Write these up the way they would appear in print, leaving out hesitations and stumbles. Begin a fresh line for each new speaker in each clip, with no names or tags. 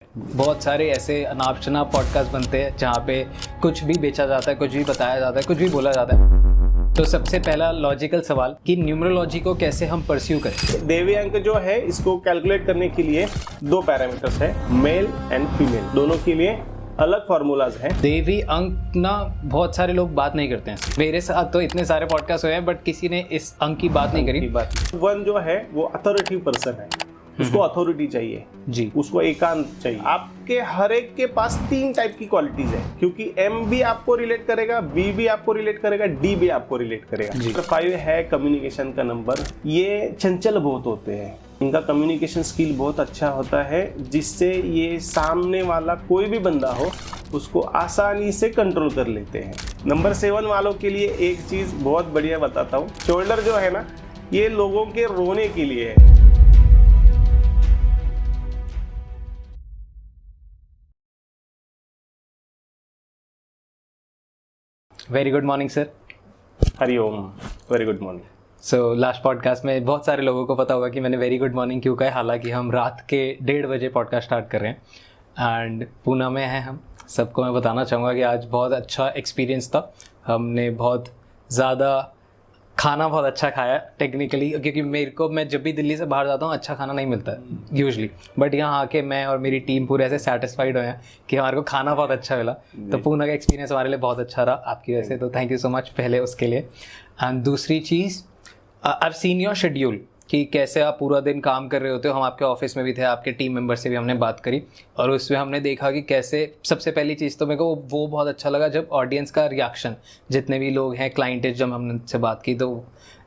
बहुत सारे ऐसे अनाप शनाप पॉडकास्ट बनते हैं जहाँ पे कुछ भी बेचा जाता है, कुछ भी बताया जाता है, कुछ भी बोला जाता है। तो सबसे पहला लॉजिकल सवाल कि न्यूमरोलॉजी को कैसे हम परस्यू करें।
देवी अंक जो है इसको कैलकुलेट करने के लिए दो पैरामीटर्स है, मेल एंड फीमेल, दोनों के लिए अलग फार्मूलाज हैं।
देवी अंक ना बहुत सारे लोग बात नहीं करते हैं। मेरे साथ तो इतने सारे पॉडकास्ट हुए हैं बट किसी ने इस अंक की बात नहीं करी।
वन जो है वो अथॉरिटिव पर्सन है, उसको अथॉरिटी चाहिए
जी,
उसको एकांत चाहिए। आपके हर एक के पास तीन टाइप की क्वालिटीज है, क्योंकि एम भी आपको रिलेट करेगा, बी भी आपको रिलेट करेगा, डी भी आपको रिलेट करेगा। नंबर 5 है कम्युनिकेशन का नंबर। ये चंचल बहुत होते हैं, इनका कम्युनिकेशन स्किल बहुत अच्छा होता है, जिससे ये सामने वाला कोई भी बंदा हो उसको आसानी से कंट्रोल कर लेते हैं। नंबर 7 वालों के लिए एक चीज बहुत बढ़िया बताता हूँ, शोल्डर जो है ना, ये लोगों के रोने के लिए है।
Very good morning sir.
Hariom, very good morning.
So last podcast में बहुत सारे लोगों को पता होगा कि मैंने वेरी गुड मॉर्निंग क्यों कहा, हालांकि हम रात के 1:30 बजे पॉडकास्ट स्टार्ट कर रहे हैं एंड पूना में हैं हम। सबको मैं बताना चाहूँगा कि आज बहुत अच्छा एक्सपीरियंस था। हमने बहुत ज़्यादा खाना बहुत अच्छा खाया टेक्निकली, क्योंकि मैं जब भी दिल्ली से बाहर जाता हूँ अच्छा खाना नहीं मिलता है यूजुअली, बट यहाँ आके मैं और मेरी टीम पूरे ऐसे सेटिस्फाइड हुए हैं कि हमारे को खाना बहुत अच्छा मिला। तो पूना का एक्सपीरियंस हमारे लिए बहुत अच्छा रहा आपकी वजह से, तो थैंक यू सो मच पहले उसके लिए। एंड दूसरी चीज़, I have seen your schedule कि कैसे आप पूरा दिन काम कर रहे होते हो। हम आपके ऑफिस में भी थे, आपके टीम मेंबर से भी हमने बात करी और उसमें हमने देखा कि कैसे सबसे पहली चीज़ तो मेरे को वो बहुत अच्छा लगा जब ऑडियंस का रिएक्शन, जितने भी लोग हैं क्लाइंट जब हमने उनसे बात की तो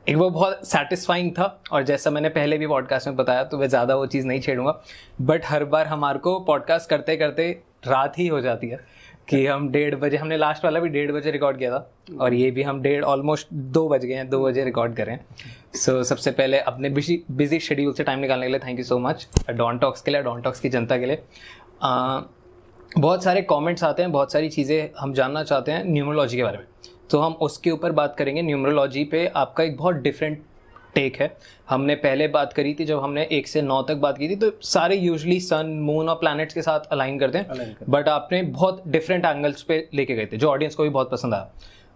एक वो बहुत सेटिस्फाइंग था। और जैसा मैंने पहले भी पॉडकास्ट में बताया तो मैं ज़्यादा वो चीज़ नहीं छेड़ूंगा, बट हर बार हमारे को पॉडकास्ट करते करते रात ही हो जाती है कि हम 1:30 बजे, हमने लास्ट वाला भी 1:30 बजे रिकॉर्ड किया था और ये भी हम ऑलमोस्ट 2 बज गए हैं, 2 बजे रिकॉर्ड करें। सो सबसे पहले अपने बिजी शेड्यूल से टाइम निकालने के लिए thank you so much Don Talks के लिए, डॉन टॉक्स की जनता के लिए। बहुत सारे कमेंट्स आते हैं, बहुत सारी चीज़ें हम जानना चाहते हैं न्यूमरोलॉजी के बारे में, तो हम उसके ऊपर बात करेंगे। न्यूमरोलॉजी पे आपका एक बहुत डिफरेंट टेक है। हमने पहले बात करी थी, जब हमने 1 से 9 तक बात की थी, तो सारे यूजुअली सन, मून और प्लैनेट्स के साथ अलाइन करते हैं, बट आपने बहुत डिफरेंट एंगल्स पे लेके गए थे जो ऑडियंस को भी बहुत पसंद आया।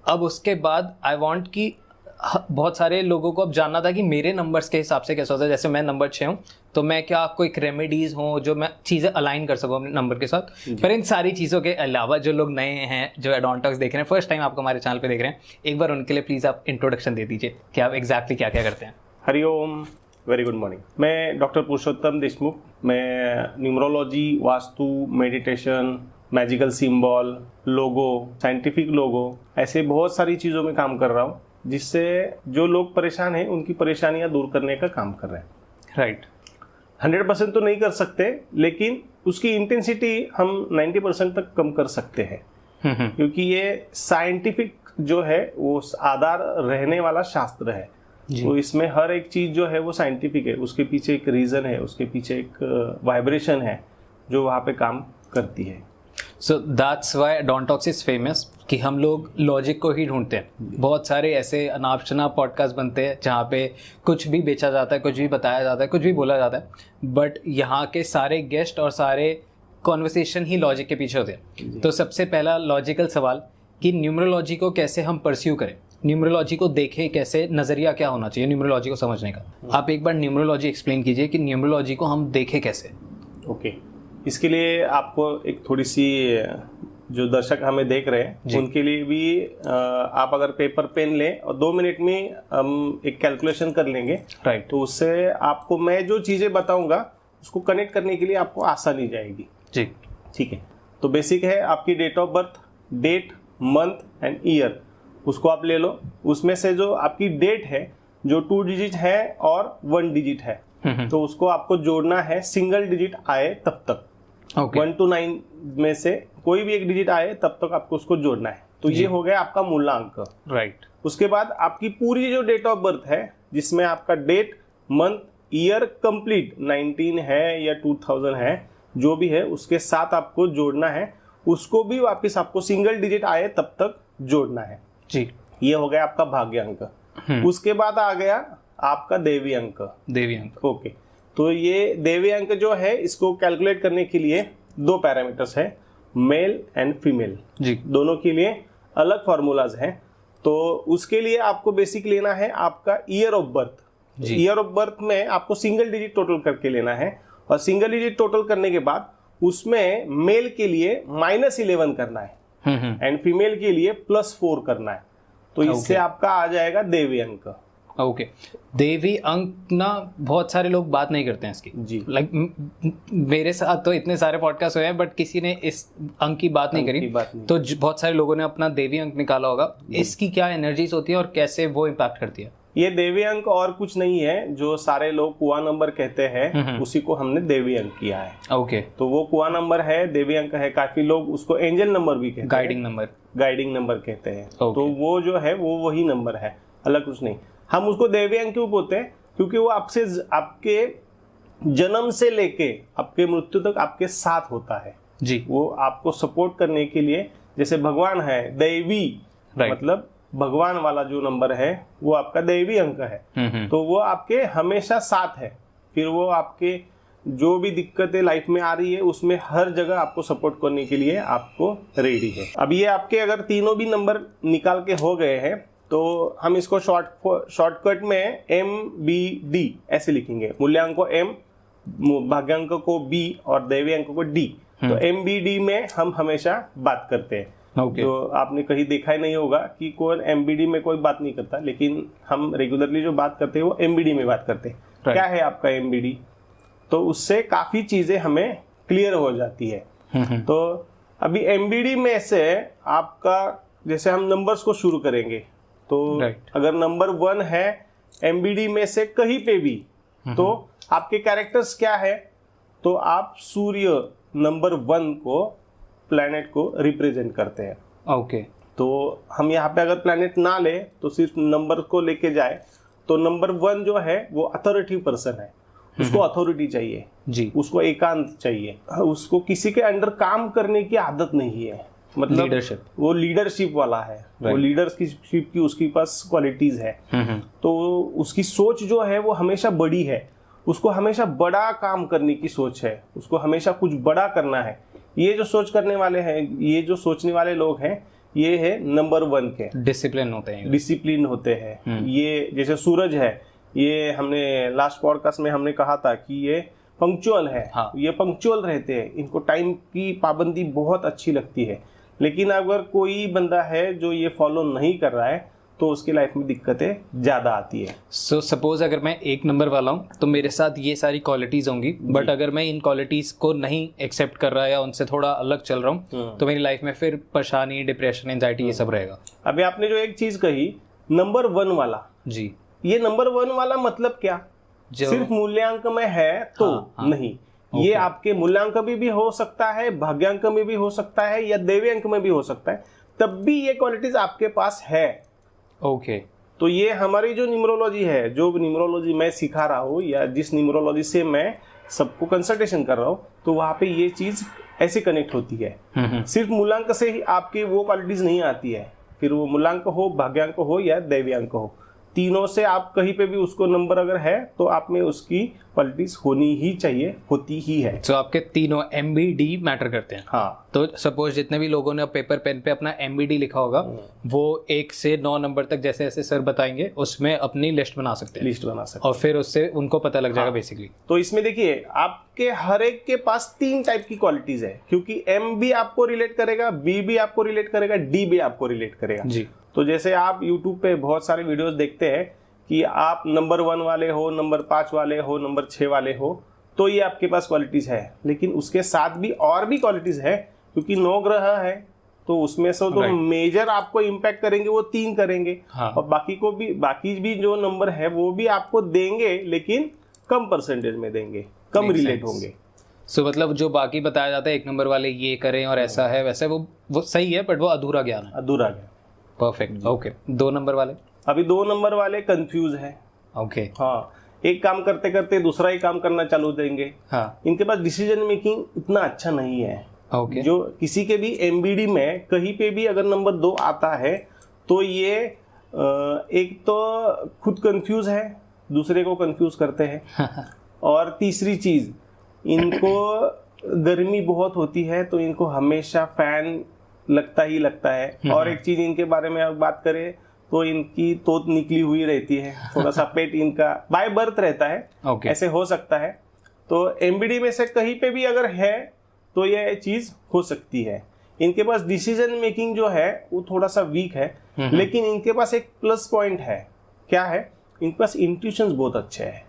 अब उसके बाद आई वांट कि बहुत सारे लोगों को अब जानना था कि मेरे नंबर्स के हिसाब से कैसा होता है। जैसे मैं नंबर 6 हूँ, तो मैं क्या आपको एक रेमेडीज हो जो मैं चीज़ें अलाइन कर सकूँ अपने नंबर के साथ। पर इन सारी चीज़ों के अलावा जो लोग नए हैं, जो डॉन टॉक्स देख रहे हैं, फर्स्ट टाइम आपको हमारे चैनल पे देख रहे हैं, एक बार उनके लिए प्लीज़ आप इंट्रोडक्शन दे दीजिए कि आप एग्जैक्टली क्या क्या करते हैं।
Hariom, very good morning. मैं डॉक्टर पुरुषोत्तम देशमुख, मैं numerology, vastu, meditation, magical symbol, logo, scientific logo, ऐसे बहुत सारी चीज़ों में काम कर रहा हूँ, जिससे जो लोग परेशान हैं उनकी परेशानियां दूर करने का काम कर रहे हैं।
राइट
100% तो नहीं कर सकते, लेकिन उसकी इंटेंसिटी हम 90% तक कम कर सकते हैं, क्योंकि ये साइंटिफिक जो है वो आधार रहने वाला शास्त्र है। तो इसमें हर एक चीज जो है वो साइंटिफिक है, उसके पीछे एक रीजन है, उसके पीछे एक वाइब्रेशन है जो वहाँ पे काम करती है।
So that's why Don Talks is famous, कि हम लोग लॉजिक को ही ढूंढते हैं। बहुत सारे ऐसे अनाप शनाप पॉडकास्ट बनते हैं जहाँ पे कुछ भी बेचा जाता है, कुछ भी बताया जाता है, कुछ भी बोला जाता है, बट यहाँ के सारे गेस्ट और सारे कॉन्वर्सेशन ही लॉजिक के पीछे होते हैं। तो सबसे पहला लॉजिकल सवाल कि न्यूमरोलॉजी को कैसे हम परस्यू करें, न्यूमरोलॉजी को देखें कैसे, नज़रिया क्या होना चाहिए न्यूमरोलॉजी को समझने का। आप एक बार न्यूमरोलॉजी एक्सप्लेन कीजिए कि न्यूमरोलॉजी को हम देखें कैसे।
ओके, इसके लिए आपको एक थोड़ी सी, जो दर्शक हमें देख रहे हैं उनके लिए भी, आप अगर पेपर पेन लें और 2 मिनट में हम एक कैलकुलेशन कर लेंगे।
राइट
तो उससे आपको मैं जो चीज़ें बताऊंगा उसको कनेक्ट करने के लिए आपको आसानी जाएगी।
जी
ठीक है, तो बेसिक है आपकी date of birth, date, month and year, उसको आप ले लो। उसमें से जो आपकी डेट है जो 2 डिजिट है और 1 डिजिट है, तो उसको आपको जोड़ना है, सिंगल डिजिट आए तब तक। 1 to 9 में से कोई भी एक डिजिट आए तब तक आपको उसको जोड़ना है। तो ये हो गया आपका मूलांक।
राइट
उसके बाद आपकी पूरी जो डेट ऑफ बर्थ है, जिसमें आपका डेट, मंथ, ईयर कंप्लीट 19 है या 2000 है, जो भी है उसके साथ आपको जोड़ना है। उसको भी वापस आपको सिंगल डिजिट आए तब तक जोड़ना है।
जी,
ये हो गया आपका भाग्य अंक। उसके बाद आ गया आपका देवी अंक।
देवी अंक,
ओके, तो ये देवी अंक जो है इसको कैलकुलेट करने के लिए दो पैरामीटर्स है, मेल एंड फीमेल
जी,
दोनों के लिए अलग फार्मूलाज हैं। तो उसके लिए आपको बेसिक लेना है आपका year of birth. Year of birth में आपको सिंगल डिजिट टोटल करके लेना है, और सिंगल डिजिट टोटल करने के बाद उसमें मेल के लिए -11 करना है एंड फीमेल के लिए +4 करना है। तो इससे आपका आ जाएगा देवी अंक।
ओके देवी अंक ना बहुत सारे लोग बात नहीं करते हैं इसकी
जी।
लाइक मेरे साथ तो इतने सारे पॉडकास्ट हुए हैं बट किसी ने इस अंक की बात नहीं करी। तो बहुत सारे लोगों ने अपना देवी अंक निकाला होगा। इसकी क्या एनर्जीज होती है और कैसे वो इम्पैक्ट करती है?
ये देवी अंक और कुछ नहीं है, जो सारे लोग कुआ नंबर कहते हैं उसी को हमने देवी अंक किया है।
ओके
तो वो कुआ नंबर है, देवी अंक है। काफी लोग उसको एंजल नंबर भी कहते हैं, गाइडिंग नंबर कहते हैं। तो वो जो है वो वही नंबर है, अलग कुछ नहीं। हम उसको देवी अंक क्यों बोलते हैं? क्योंकि वो आपके जन्म से लेके आपके मृत्यु तक आपके साथ होता है
जी।
वो आपको सपोर्ट करने के लिए, जैसे भगवान है दैवी, मतलब भगवान वाला जो नंबर है वो आपका दैवी अंक है। तो वो आपके हमेशा साथ है। फिर वो आपके जो भी दिक्कतें लाइफ में आ रही है उसमें हर जगह आपको सपोर्ट करने के लिए आपको रेडी है। अब ये आपके अगर तीनों भी नंबर निकाल के हो गए हैं तो हम इसको शॉर्टकट में MBD ऐसे लिखेंगे। मूल्यांक को M, भाग्यांक को B और दैवी अंक को D। तो MBD में हम हमेशा बात करते हैं। तो आपने कहीं देखा ही नहीं होगा कि कोई MBD में कोई बात नहीं करता, लेकिन हम रेगुलरली जो बात करते हैं वो MBD में बात करते हैं। क्या है आपका MBD? तो उससे काफी चीजें हमें क्लियर हो जाती है। तो अभी MBD में से आपका, जैसे हम नंबर्स को शुरू करेंगे तो अगर नंबर 1 है MBD में से कहीं पे भी, तो आपके कैरेक्टर्स क्या है? तो आप सूर्य नंबर 1 को, प्लैनेट को रिप्रेजेंट करते हैं।
ओके
तो हम यहाँ पे अगर प्लैनेट ना ले तो सिर्फ नंबर को लेके जाए तो नंबर 1 जो है वो अथॉरिटी पर्सन है। उसको अथॉरिटी चाहिए जी, उसको एकांत चाहिए, उसको किसी के अंडर काम करने की आदत नहीं है। मतलब
लीडरशिप,
वो लीडरशिप वाला है, वो लीडरशिप की उसके पास क्वालिटीज है। तो उसकी सोच जो है वो हमेशा बड़ी है, उसको हमेशा बड़ा काम करने की सोच है, उसको हमेशा कुछ बड़ा करना है। ये जो सोच करने वाले हैं, ये जो सोचने वाले लोग हैं, ये है नंबर 1 के। डिसिप्लिन होते हैं। ये जैसे सूरज है, ये हमने लास्ट पॉडकास्ट में हमने कहा था कि ये पंक्चुअल है। हाँ। ये पंक्चुअल रहते हैं, इनको टाइम की पाबंदी बहुत अच्छी लगती है। लेकिन अगर कोई बंदा है जो ये फॉलो नहीं कर रहा है तो उसकी लाइफ में दिक्कतें ज्यादा आती है।
सो सपोज अगर मैं 1 नंबर वाला हूँ तो मेरे साथ ये सारी क्वालिटीज होंगी, बट अगर मैं इन क्वालिटीज को नहीं एक्सेप्ट कर रहा या उनसे थोड़ा अलग चल रहा हूँ तो मेरी लाइफ में फिर परेशानी, डिप्रेशन, एंजाइटी ये सब रहेगा। अभी
आपने जो एक चीज कही नंबर 1 वाला जी, ये नंबर 1 वाला मतलब क्या? सिर्फ मूल्यांक में है तो नहीं, ये आपके मूल्यांक में भी हो सकता है, भाग्यांक में भी हो सकता है या दैवी अंक में भी हो सकता है, तब भी ये क्वालिटीज आपके पास है।
ओके
तो ये हमारी जो न्यूमरोलॉजी है, जो न्यूमरोलॉजी मैं सिखा रहा हूँ या जिस न्यूमरोलॉजी से मैं सबको कंसल्टेशन कर रहा हूँ, तो वहाँ पे ये चीज ऐसे कनेक्ट होती है। सिर्फ मूल्यांक से ही आपकी वो क्वालिटीज नहीं आती है, फिर वो मूल्यांक हो, भाग्यांक हो या दैव्यांक हो, तीनों से आप कहीं पे भी उसको नंबर अगर है तो आप में उसकी क्वालिटीज होनी ही चाहिए, होती ही है।
तो आपके तीनों MBD मैटर करते हैं।
हाँ।
तो सपोज जितने भी लोगों ने पेपर पेन पे अपना MBD लिखा होगा वो 1 से 9 नंबर तक जैसे जैसे सर बताएंगे उसमें अपनी लिस्ट बना सकते हैं, और फिर उससे उनको पता लग जाएगा बेसिकली।
तो इसमें देखिए आपके हर एक के पास 3 टाइप की क्वालिटीज है, क्योंकि M भी आपको रिलेट करेगा, B भी आपको रिलेट करेगा, D भी आपको रिलेट करेगा जी। तो जैसे आप YouTube पे बहुत सारे वीडियोस देखते हैं कि आप नंबर 1 वाले हो, नंबर 5 वाले हो, नंबर 6 वाले हो, तो ये आपके पास क्वालिटीज है। लेकिन उसके साथ भी और भी क्वालिटीज है, क्योंकि 9 ग्रह है तो उसमें से तो मेजर आपको इम्पैक्ट करेंगे वो 3 करेंगे। हाँ। और बाकी भी जो नंबर है वो भी आपको देंगे, लेकिन कम परसेंटेज में देंगे, कम रिलेट होंगे।
सो मतलब जो बाकी बताया जाता है 1 नंबर वाले ये करें और ऐसा है वैसा, वो सही है, बट वो अधूरा ज्ञान है।
अधूरा ज्ञान।
परफेक्ट। ओके 2 नंबर वाले?
अभी 2 नंबर वाले कंफ्यूज है।
ओके
हाँ, एक काम करते करते दूसरा ही काम करना चालू देंगे। हाँ। इनके पास डिसीजन मेकिंग इतना अच्छा नहीं है।
ओके।
जो किसी के भी MBD में कहीं पे भी अगर नंबर 2 आता है तो ये एक तो खुद कंफ्यूज है, दूसरे को कंफ्यूज करते हैं और तीसरी चीज इनको गर्मी बहुत होती है तो इनको हमेशा फैन लगता ही लगता है। और एक चीज इनके बारे में अब बात करें तो इनकी तोत निकली हुई रहती है, थोड़ा सा पेट इनका बाय बर्थ रहता है। ऐसे हो सकता है। तो एमबीडी में से कहीं पे भी अगर है तो ये चीज हो सकती है। इनके पास डिसीजन मेकिंग जो है वो थोड़ा सा वीक है, लेकिन इनके पास एक प्लस पॉइंट है। क्या है? इनके पास इंट्यूशंस बहुत अच्छे हैं।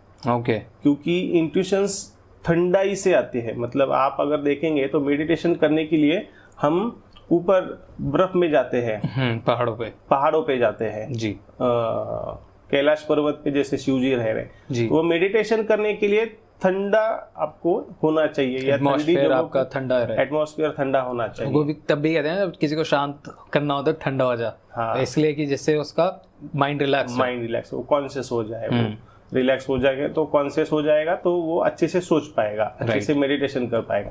क्योंकि इंट्यूशंस ठंडाई से आती है। मतलब आप अगर देखेंगे तो मेडिटेशन करने के लिए हम ऊपर बर्फ में जाते हैं, पहाड़ों पे जाते हैं जी। कैलाश पर्वत पे जैसे शिव जी रह रहे, वो मेडिटेशन करने के लिए ठंडा आपको होना चाहिए, या
एटमॉस्फेयर आपका ठंडा रहे,
एटमॉस्फेयर ठंडा होना चाहिए।
वो भी तब भी कहते हैं किसी को शांत करना हो तो ठंडा हो जा। हाँ। इसलिए कि जिससे उसका माइंड रिलैक्स वो कॉन्शियस हो जाए, वो रिलैक्स हो जाएगा तो कॉन्शियस हो जाएगा, तो वो अच्छे से सोच पाएगा, अच्छे से मेडिटेशन कर पाएगा।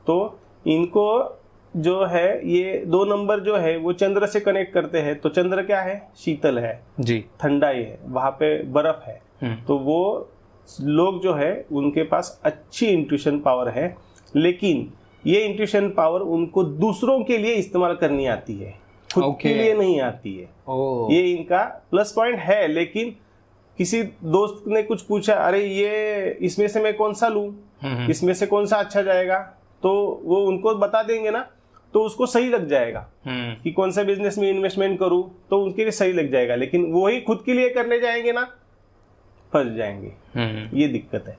तो इनको जो है ये 2 नंबर जो है वो चंद्र से कनेक्ट करते हैं। तो चंद्र क्या है? शीतल है जी, ठंडाई है, वहां पे बर्फ है। तो वो लोग जो है उनके पास अच्छी इंट्यूशन पावर है, लेकिन ये इंट्यूशन पावर उनको दूसरों के लिए इस्तेमाल करनी आती है, खुद के लिए नहीं आती है। ये इनका प्लस पॉइंट है। लेकिन किसी दोस्त ने कुछ पूछा, अरे ये इसमें से मैं कौन सा लूं, इसमें से कौन सा अच्छा जाएगा, तो वो उनको बता देंगे ना, तो उसको सही लग जाएगा कि कौन सा बिजनेस में इन्वेस्टमेंट करूं, तो उनके लिए सही लग जाएगा। लेकिन वो ही खुद के लिए करने जाएंगे ना, फंस जाएंगे। ये दिक्कत है।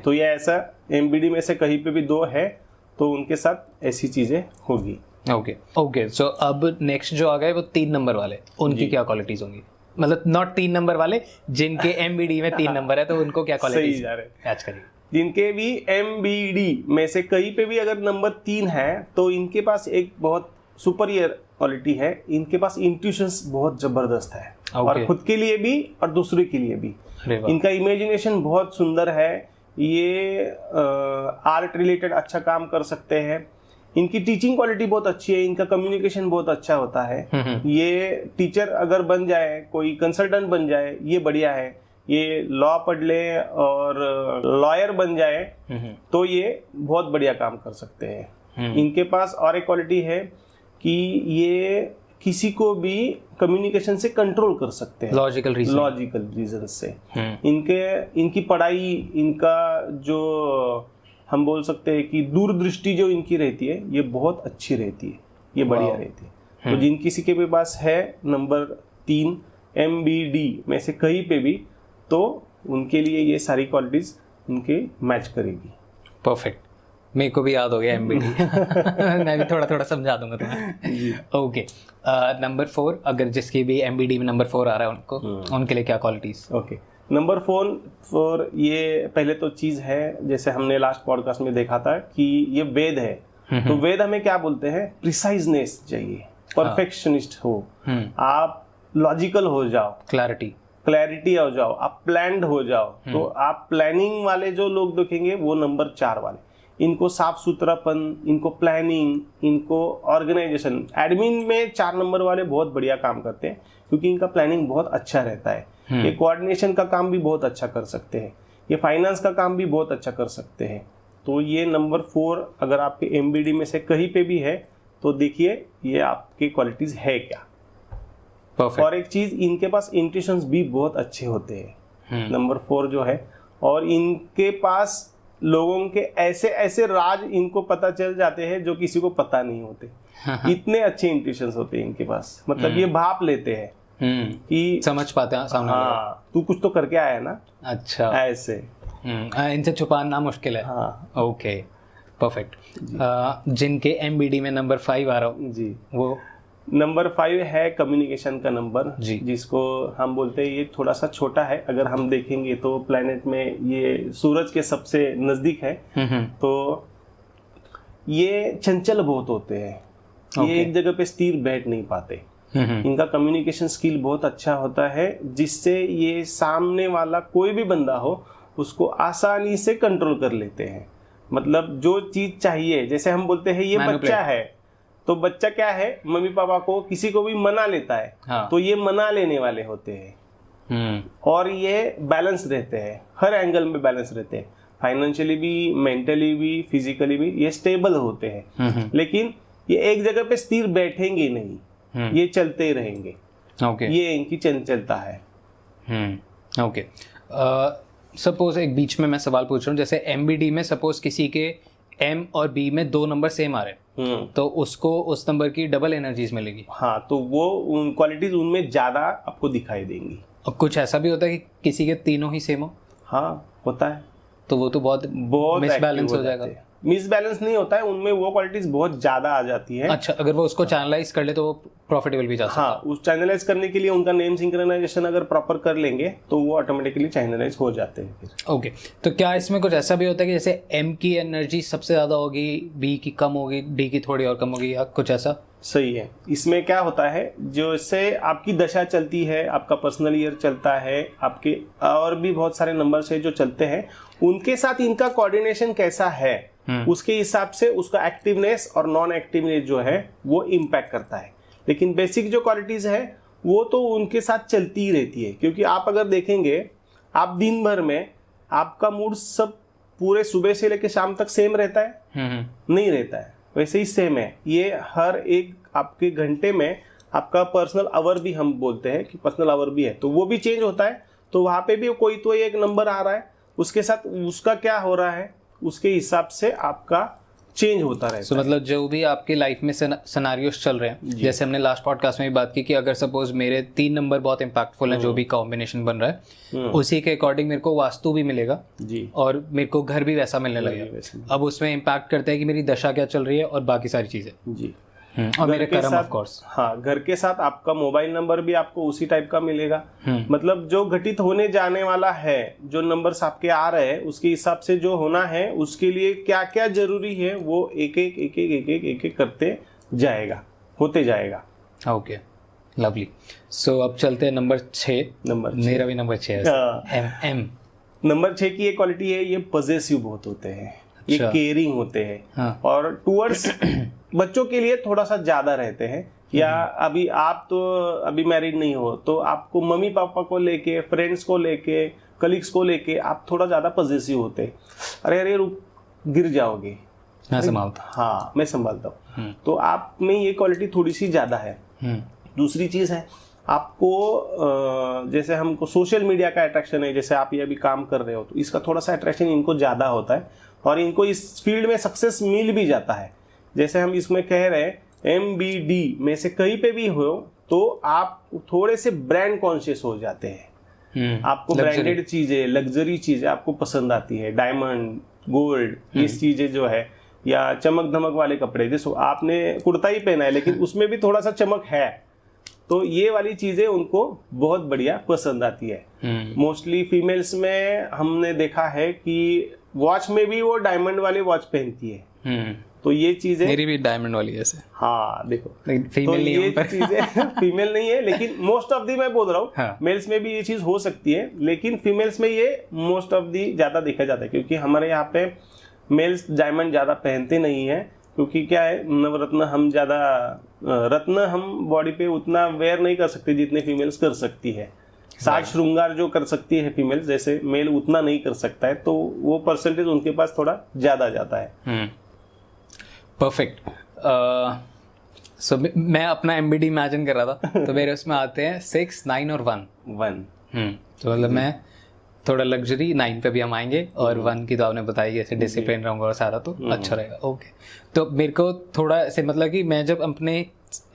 तो ये ऐसा एमबीडी में से कहीं पे भी 2 है तो उनके साथ ऐसी चीजें होगी। सो अब नेक्स्ट जो आ गए वो 3 नंबर वाले, उनकी क्या क्वालिटीज होंगी? मतलब नॉट 3 नंबर वाले, जिनके एमबीडी में 3 नंबर है तो उनको क्या क्वालिटीज
जा रहे? जिनके भी एमबीडी में से कहीं पे भी अगर नंबर 3 है तो इनके पास एक बहुत सुपीरियर क्वालिटी है। इनके पास इंट्यूशंस बहुत जबरदस्त है, और खुद के लिए भी और दूसरे के लिए भी। इनका इमेजिनेशन बहुत सुंदर है। ये आर्ट रिलेटेड अच्छा काम कर सकते हैं। इनकी टीचिंग क्वालिटी बहुत अच्छी है। इनका कम्युनिकेशन बहुत अच्छा होता है। ये टीचर अगर बन जाए, कोई कंसल्टेंट बन जाए, ये बढ़िया है। ये लॉ पढ़ ले और लॉयर बन जाए तो ये बहुत बढ़िया काम कर सकते हैं। इनके पास और एक क्वालिटी है कि ये किसी को भी कम्युनिकेशन से कंट्रोल कर सकते हैं, लॉजिकल रीजन से। इनकी पढ़ाई, इनका जो हम बोल सकते हैं कि दूरदृष्टि जो इनकी रहती है, ये बहुत अच्छी रहती है, ये बढ़िया रहती है। तो जिन किसी के भी पास है नंबर 3 MBD में से कहीं पे भी, तो उनके लिए ये सारी क्वालिटीज उनके मैच करेगी।
परफेक्ट, मेरे को भी याद हो गया MBD। मैं भी थोड़ा थोड़ा समझा दूंगा तुम्हें। नंबर 4, अगर जिसकी भी MBD में नंबर 4 आ रहा है उनको, उनके लिए क्या क्वालिटीज?
नंबर 4 ये पहले तो चीज है, जैसे हमने लास्ट पॉडकास्ट में देखा था कि ये वेद है। तो वेद हमें क्या बोलते हैं? प्रिसाइजनेस चाहिए, परफेक्शनिस्ट हो आप, लॉजिकल हो जाओ, क्लैरिटी हो जाओ, आप प्लान्ड हो जाओ। तो आप प्लानिंग वाले जो लोग देखेंगे वो नंबर 4 वाले। इनको साफ सुथरापन, इनको प्लानिंग, इनको ऑर्गेनाइजेशन, एडमिन में 4 नंबर वाले बहुत बढ़िया काम करते हैं, क्योंकि इनका प्लानिंग बहुत अच्छा रहता है। ये कोऑर्डिनेशन का काम भी बहुत अच्छा कर सकते हैं, ये फाइनेंस का काम भी बहुत अच्छा कर सकते हैं। तो ये नंबर 4 अगर आपके एमबीडी में से कहीं पे भी है तो देखिए ये आपकी क्वालिटीज है क्या। और एक चीज, इनके पास इंट्यूशंस भी बहुत अच्छे होते हैं नंबर 4 जो है, और इनके पास लोगों के ऐसे ऐसे राज इनको पता चल जाते हैं जो किसी को पता नहीं होते। इतने अच्छे इंट्यूशंस होते हैं इनके पास। मतलब ये भाप लेते हैं कि
समझ पाते हैं सामने।
हाँ, तू कुछ तो करके आया ना।
अच्छा,
ऐसे
इनसे छुपाना मुश्किल है। Okay, perfect. जिनके एमबीडी में नंबर 5 आ रहा हो जी, वो
नंबर 5 है कम्युनिकेशन का नंबर, जिसको हम बोलते हैं ये थोड़ा सा छोटा है। अगर हम देखेंगे तो प्लेनेट में ये सूरज के सबसे नजदीक है। तो ये चंचल बहुत होते हैं, ये एक जगह पे स्थिर बैठ नहीं पाते। इनका कम्युनिकेशन स्किल बहुत अच्छा होता है, जिससे ये सामने वाला कोई भी बंदा हो उसको आसानी से कंट्रोल कर लेते हैं। मतलब जो चीज चाहिए, जैसे हम बोलते हैं ये बच्चा है, तो बच्चा क्या है, मम्मी पापा को किसी को भी मना लेता है। तो ये मना लेने वाले होते हैं। और ये बैलेंस रहते हैं, हर एंगल में बैलेंस रहते हैं। फाइनेंशियली भी, मेंटली भी, फिजिकली भी ये स्टेबल होते हैं। लेकिन ये एक जगह पे स्थिर बैठेंगे नहीं, ये चलते ही रहेंगे। ये इनकी चंचलता है।
ओके, सपोज एक बीच में मैं सवाल पूछ रहा हूँ, जैसे MBD में सपोज किसी के M और B में 2 नंबर सेम आ रहे हैं, तो उसको उस नंबर की डबल एनर्जीज मिलेगी।
हाँ, तो वो उन क्वालिटीज उनमें ज्यादा आपको दिखाई देंगी।
और कुछ ऐसा भी होता है कि किसी के तीनों ही सेम हो?
हाँ, होता है।
तो वो तो बहुत मिसबैलेंस हो जाएगा।
मिसबैलेंस नहीं होता है, उनमें वो क्वालिटीज बहुत ज्यादा आ जाती है।
अच्छा, अगर वो उसको चैनलाइज कर ले तो वो प्रॉफिटेबल भी जा सकता है।
हाँ, उस चैनलाइज करने के लिए उनका नेम सिंक्रोनाइजेशन अगर प्रॉपर कर लेंगे तो वो ऑटोमेटिकली चैनलाइज हो जाते हैं फिर।
ओके, तो क्या इसमें कुछ ऐसा भी होता है कि जैसे M की एनर्जी सबसे ज्यादा होगी, B की कम होगी, D की थोड़ी और कम होगी, या कुछ ऐसा?
सही है। इसमें क्या होता है, जो इससे आपकी दशा चलती है, आपका पर्सनल ईयर चलता है, आपके और भी बहुत सारे नंबर्स है जो चलते हैं, उनके साथ इनका कोऑर्डिनेशन कैसा है, उसके हिसाब से उसका एक्टिवनेस और नॉन एक्टिवनेस जो है वो इम्पैक्ट करता है। लेकिन बेसिक जो क्वालिटीज है वो तो उनके साथ चलती ही रहती है। क्योंकि आप अगर देखेंगे, आप दिन भर में आपका मूड सब पूरे सुबह से लेकर शाम तक सेम रहता है? नहीं रहता है। वैसे ही सेम है ये, हर एक आपके घंटे में आपका पर्सनल आवर भी हम बोलते हैं कि पर्सनल आवर भी है, तो वो भी चेंज होता है। तो वहां पे भी कोई तो एक नंबर आ रहा है, उसके साथ उसका क्या हो रहा है, उसके हिसाब से आपका चेंज होता रहता है।
So, मतलब जो भी आपकी लाइफ में सिनेरियोस चल रहे हैं, जैसे हमने लास्ट पॉडकास्ट में भी बात की कि अगर सपोज मेरे 3 नंबर बहुत इंपैक्टफुल हैं, जो भी कॉम्बिनेशन बन रहा है, उसी के अकॉर्डिंग मेरे को वास्तु भी मिलेगा जी, और मेरे को घर भी वैसा मिलने लगेगा। अब उसमें इम्पैक्ट करता है कि मेरी दशा क्या चल रही है और बाकी सारी चीजें जी। और मेरे कर्म ऑफ कोर्स।
हाँ, घर के साथ आपका मोबाइल नंबर भी आपको उसी टाइप का मिलेगा। मतलब जो घटित होने जाने वाला है, जो नंबर्स आपके आ रहे हैं, उसके हिसाब से जो होना है उसके लिए क्या क्या जरूरी है वो एक एक करते जाएगा, होते जाएगा।
Okay, lovely. सो अब चलते हैं नंबर 6। मेरा भी नंबर 6 है। एम
नंबर 6 की ये क्वालिटी है, ये पॉजेसिव बहुत होते हैं, ये केयरिंग होते हैं, और टूवर्ड्स बच्चों के लिए थोड़ा सा ज्यादा रहते हैं। या अभी आप तो अभी मैरिड नहीं हो, तो आपको मम्मी पापा को लेके, फ्रेंड्स को लेके, कलीग्स को लेके आप थोड़ा ज्यादा पॉजेसिव होते हैं। अरे गिर जाओगे,
मैं संभालता।
हाँ, मैं संभालता हूँ। तो आप में ये क्वालिटी थोड़ी सी ज्यादा है। दूसरी चीज है, आपको जैसे हमको सोशल मीडिया का अट्रैक्शन है, जैसे आप ये अभी काम कर रहे हो, तो इसका थोड़ा सा अट्रैक्शन इनको ज्यादा होता है, और इनको इस फील्ड में सक्सेस मिल भी जाता है। जैसे हम इसमें कह रहे हैं MBD में से कहीं पे भी हो तो आप थोड़े से ब्रांड कॉन्शियस हो जाते हैं। आपको ब्रांडेड चीजें, लग्जरी चीजें आपको पसंद आती है, डायमंड, गोल्ड, इस चीजें जो है, या चमक धमक वाले कपड़े। जैसे आपने कुर्ता ही पहना है लेकिन उसमें भी थोड़ा सा चमक है, तो ये वाली चीजें उनको बहुत बढ़िया पसंद आती है। मोस्टली फीमेल्स में हमने देखा है कि वॉच में भी वो डायमंड वाले वॉच पहनती है। तो ये चीजें,
मेरी भी डायमंड वाली है।
हाँ, देखो,
फीमेल
तो
नहीं
ये चीजें फीमेल नहीं है, लेकिन मोस्ट ऑफ दी मैं बोल रहा हूँ, हाँ। मेल्स में भी ये चीज हो सकती है, लेकिन फीमेल्स में ये मोस्ट ऑफ दी ज्यादा देखा जाता है। क्योंकि हमारे यहाँ पे मेल्स डायमंड ज्यादा पहनते नहीं है, क्योंकि क्या है, नवरत्न हम ज्यादा रत्न हम बॉडी पे उतना वेयर नहीं कर सकते जितने फीमेल्स कर सकती है। साज श्रृंगार जो कर सकती है फीमेल्स, जैसे मेल उतना नहीं कर सकता है, तो वो परसेंटेज उनके पास थोड़ा ज्यादा जाता है।
परफेक्ट। सो मैं अपना MBD इमेजिन कर रहा था, तो मेरे उसमें आते हैं 6, 9 और 1। तो मतलब मैं थोड़ा लग्जरी, 9 पे भी हम आएंगे, और 1 की तो आपने बताई ऐसे डिसिप्लिन रहूंगा और सारा, तो अच्छा रहेगा। ओके, तो मेरे को थोड़ा ऐसे मतलब कि मैं जब अपने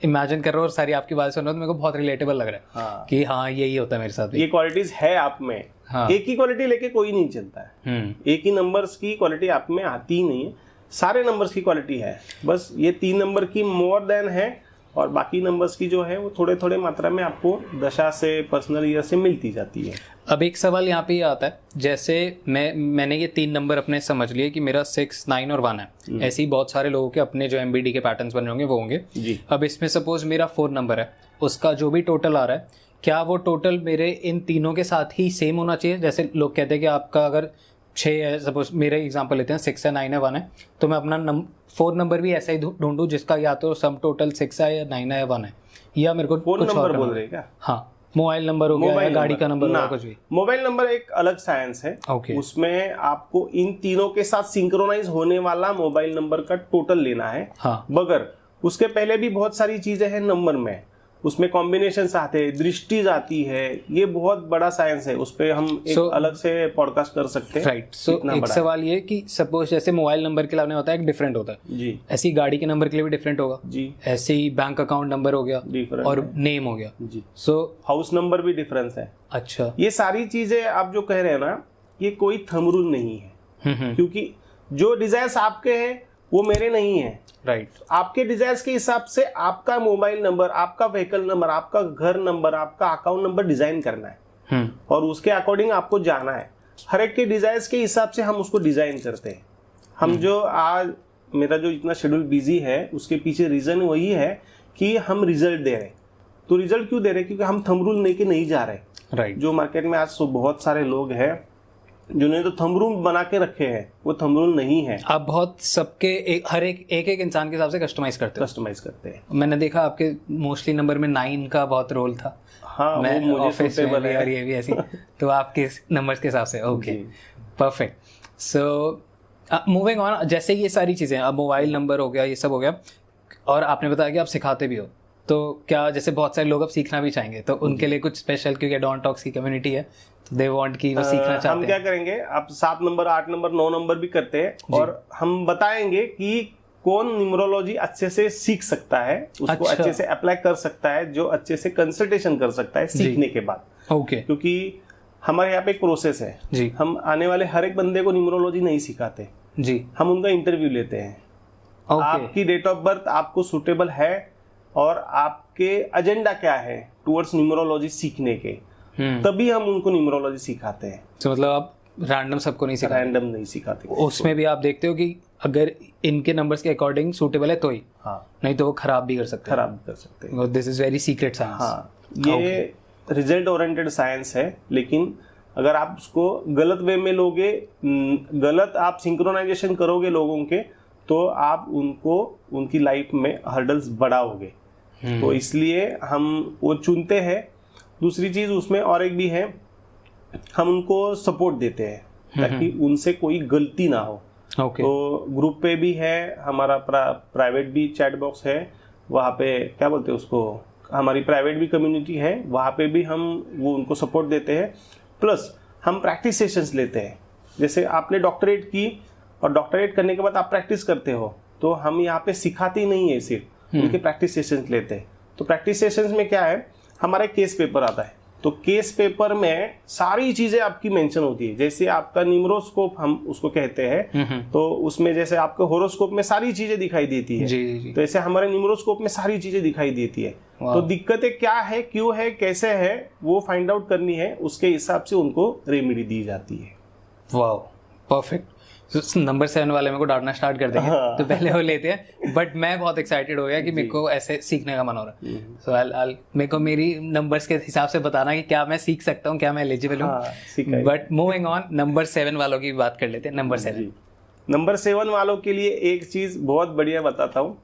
इमेजिन कर रहा हूँ और सारी आपकी बात सुन रहा हूँ, तो मेरे को बहुत रिलेटेबल लग रहा है कि हाँ, यही होता है मेरे साथ भी।
ये क्वालिटीज है आप में। हाँ। एक ही क्वालिटी लेके कोई नहीं चलता है। एक ही नंबर्स की क्वालिटी आप में आती ही नहीं है, सारे नंबर्स की क्वालिटी है। बस ये 3 नंबर की मोर देन है, और बाकी नंबर्स की जो है वो थोड़े थोड़े मात्रा में आपको दशा से, पर्सनल ईयर से मिलती जाती है।
अब एक सवाल यहाँ पे ये आता है, जैसे मैंने ये 3 नंबर अपने समझ लिए कि मेरा 6, 9 और 1 है। ऐसे ही बहुत सारे लोगों के अपने जो MBD के पैटर्न्स बने होंगे वो होंगे जी। अब इसमें सपोज मेरा 4 नंबर है, उसका जो भी टोटल आ रहा है, क्या वो टोटल मेरे इन तीनों के साथ ही सेम होना चाहिए? जैसे लोग कहते हैं कि आपका अगर 6 है, सपोज मेरे एग्जांपल लेते हैं, 6 है, 9 है, 1 है, तो मैं अपना 4 नंबर भी ऐसा ही ढूंढूं जिसका या तो सम टोटल 6 है या 9 है या 1 है, या मेरे को
4 नंबर बोल रहे हैं क्या?
हाँ, मोबाइल नंबर हो गया या गाड़ी का नंबर हो कुछ भी?
मोबाइल नंबर एक अलग साइंस है। उसमें आपको इन तीनों के साथ सिंक्रोनाइज होने वाला मोबाइल नंबर का टोटल लेना है। मगर उसके पहले भी बहुत सारी चीजें हैं नंबर में, उसमें कॉम्बिनेशंस आते हैं, दृष्टि आती है, ये बहुत बड़ा साइंस है, उस पे हम एक अलग से पॉडकास्ट कर सकते हैं।
राइट। सो एक सवाल ये कि सपोज जैसे मोबाइल नंबर के लिए होता है एक डिफरेंट होता है
जी,
ऐसी गाड़ी के नंबर के लिए भी डिफरेंट होगा
जी,
ऐसे ही बैंक अकाउंट नंबर हो गया और नेम हो गया
जी।
सो
हाउस नंबर भी डिफरेंस है।
अच्छा,
ये सारी चीजें आप जो कह रहे हैं ना, ये कोई थंब रूल नहीं है, क्योंकि जो डिजायर्स आपके हैं वो मेरे नहीं है।
राइट।
आपके डिजायर्स के हिसाब से आपका मोबाइल नंबर, आपका व्हीकल नंबर, आपका घर नंबर, आपका अकाउंट नंबर डिजाइन करना है और उसके अकॉर्डिंग आपको जाना है। हर एक के डिजायर्स के हिसाब से हम उसको डिजाइन करते हैं। हम जो आज मेरा जो इतना शेड्यूल बिजी है उसके पीछे रीजन वही है कि हम रिजल्ट दे रहे हैं। तो रिजल्ट क्यों दे रहे हैं? क्योंकि हम थंब रूल लेके नहीं जा रहे।
राइट।
जो मार्केट में आज बहुत सारे लोग हैं जिन्होंने तो थंब रूल बना के रखे हैं, वो थंब रूल नहीं है।
आप बहुत सबके हर एक इंसान के हिसाब से कस्टमाइज करते हैं। मैंने देखा आपके मोस्टली नंबर में 9 का बहुत रोल था।
हाँ,
मैं ऑफिस में भी और ये भी ऐसी तो आपके नंबर्स के हिसाब से okay perfect. So moving on, जैसे ये सारी चीजें, अब मोबाइल नंबर हो गया, ये सब हो गया, और आपने बताया कि आप सिखाते भी हो, तो क्या जैसे बहुत सारे लोग अब सीखना भी चाहेंगे तो उनके लिए कुछ स्पेशल, क्योंकि डॉन टॉक्स की कम्युनिटी है, दे वांट कि वो सीखना चाहते हैं।
हम क्या करेंगे, आप 7 नंबर, 8 नंबर, 9 नंबर भी करते हैं और हम बताएंगे कि कौन न्यूमरोलॉजी अच्छे से सीख सकता है, उसको अच्छे से अप्लाई कर सकता है, जो अच्छे से कंसल्टेशन कर सकता है सीखने के बाद।
ओके।
क्योंकि हमारे यहाँ पे एक प्रोसेस है जी। हम आने वाले हर एक बंदे को न्यूमरोलॉजी नहीं सिखाते जी, हम उनका इंटरव्यू लेते हैं। आपकी डेट ऑफ बर्थ आपको सुटेबल है और आपके एजेंडा क्या है टुवर्ड्स न्यूमरोलॉजी सीखने के, तभी हम उनको न्यूमरोलॉजी सिखाते हैं।
तो मतलब आप रैंडम सबको नहीं सिखाते?
रैंडम नहीं सिखाते।
उसमें भी आप देखते हो कि अगर इनके नंबर्स के अकॉर्डिंग सूटेबल है तो ही, नहीं तो वो खराब भी कर सकते हैं। This is very secret science.
हाँ, ये रिजल्ट ओरिएंटेड साइंस है, लेकिन अगर आप उसको गलत वे में लोगे, गलत आप सिंक्रोनाइजेशन करोगे लोगों के, तो आप उनको उनकी लाइफ में हर्डल्स बढ़ाओगे। तो इसलिए हम वो चुनते हैं। दूसरी चीज उसमें और एक भी है, हम उनको सपोर्ट देते हैं ताकि उनसे कोई गलती ना हो। तो ग्रुप पे भी है हमारा, प्राइवेट भी चैट बॉक्स है, वहाँ पे क्या बोलते हैं उसको, हमारी प्राइवेट भी कम्युनिटी है, वहाँ पे भी हम वो उनको सपोर्ट देते हैं। प्लस हम प्रैक्टिस सेशंस लेते हैं। जैसे आपने डॉक्टरेट की और डॉक्टरेट करने के बाद आप प्रैक्टिस करते हो, तो हम यहाँ पे सिखाते ही नहीं है, सिर्फ उनके प्रैक्टिस सेशंस लेते हैं। तो प्रैक्टिस सेशंस में क्या है, हमारा केस पेपर आता है, तो केस पेपर में सारी चीजें आपकी मेंशन होती है। जैसे आपका न्यूमरोस्कोप हम उसको कहते हैं, तो उसमें जैसे आपके होरोस्कोप में सारी चीजें दिखाई देती है जी। तो ऐसे हमारे न्यूमरोस्कोप में सारी चीजें दिखाई देती है। तो दिक्कतें क्या है, क्यों है, कैसे है, वो फाइंड आउट करनी है, उसके हिसाब से उनको रेमेडी दी जाती है।
वाह, परफेक्ट। नंबर 7 वाले मेरे को डांटना स्टार्ट कर देंगे तो पहले वो लेते हैं, बट मैं बहुत एक्साइटेड हो गया कि मेरे को ऐसे सीखने का मन हो रहा है। सो मेरे को मेरी नंबर्स के हिसाब से बताना कि क्या मैं सीख सकता हूँ, क्या मैं एलिजिबल हूँ। बट मूविंग ऑन, नंबर 7 वालों की बात कर लेते हैं। नंबर 7 वालों के लिए एक चीज बहुत बढ़िया बताता हूँ।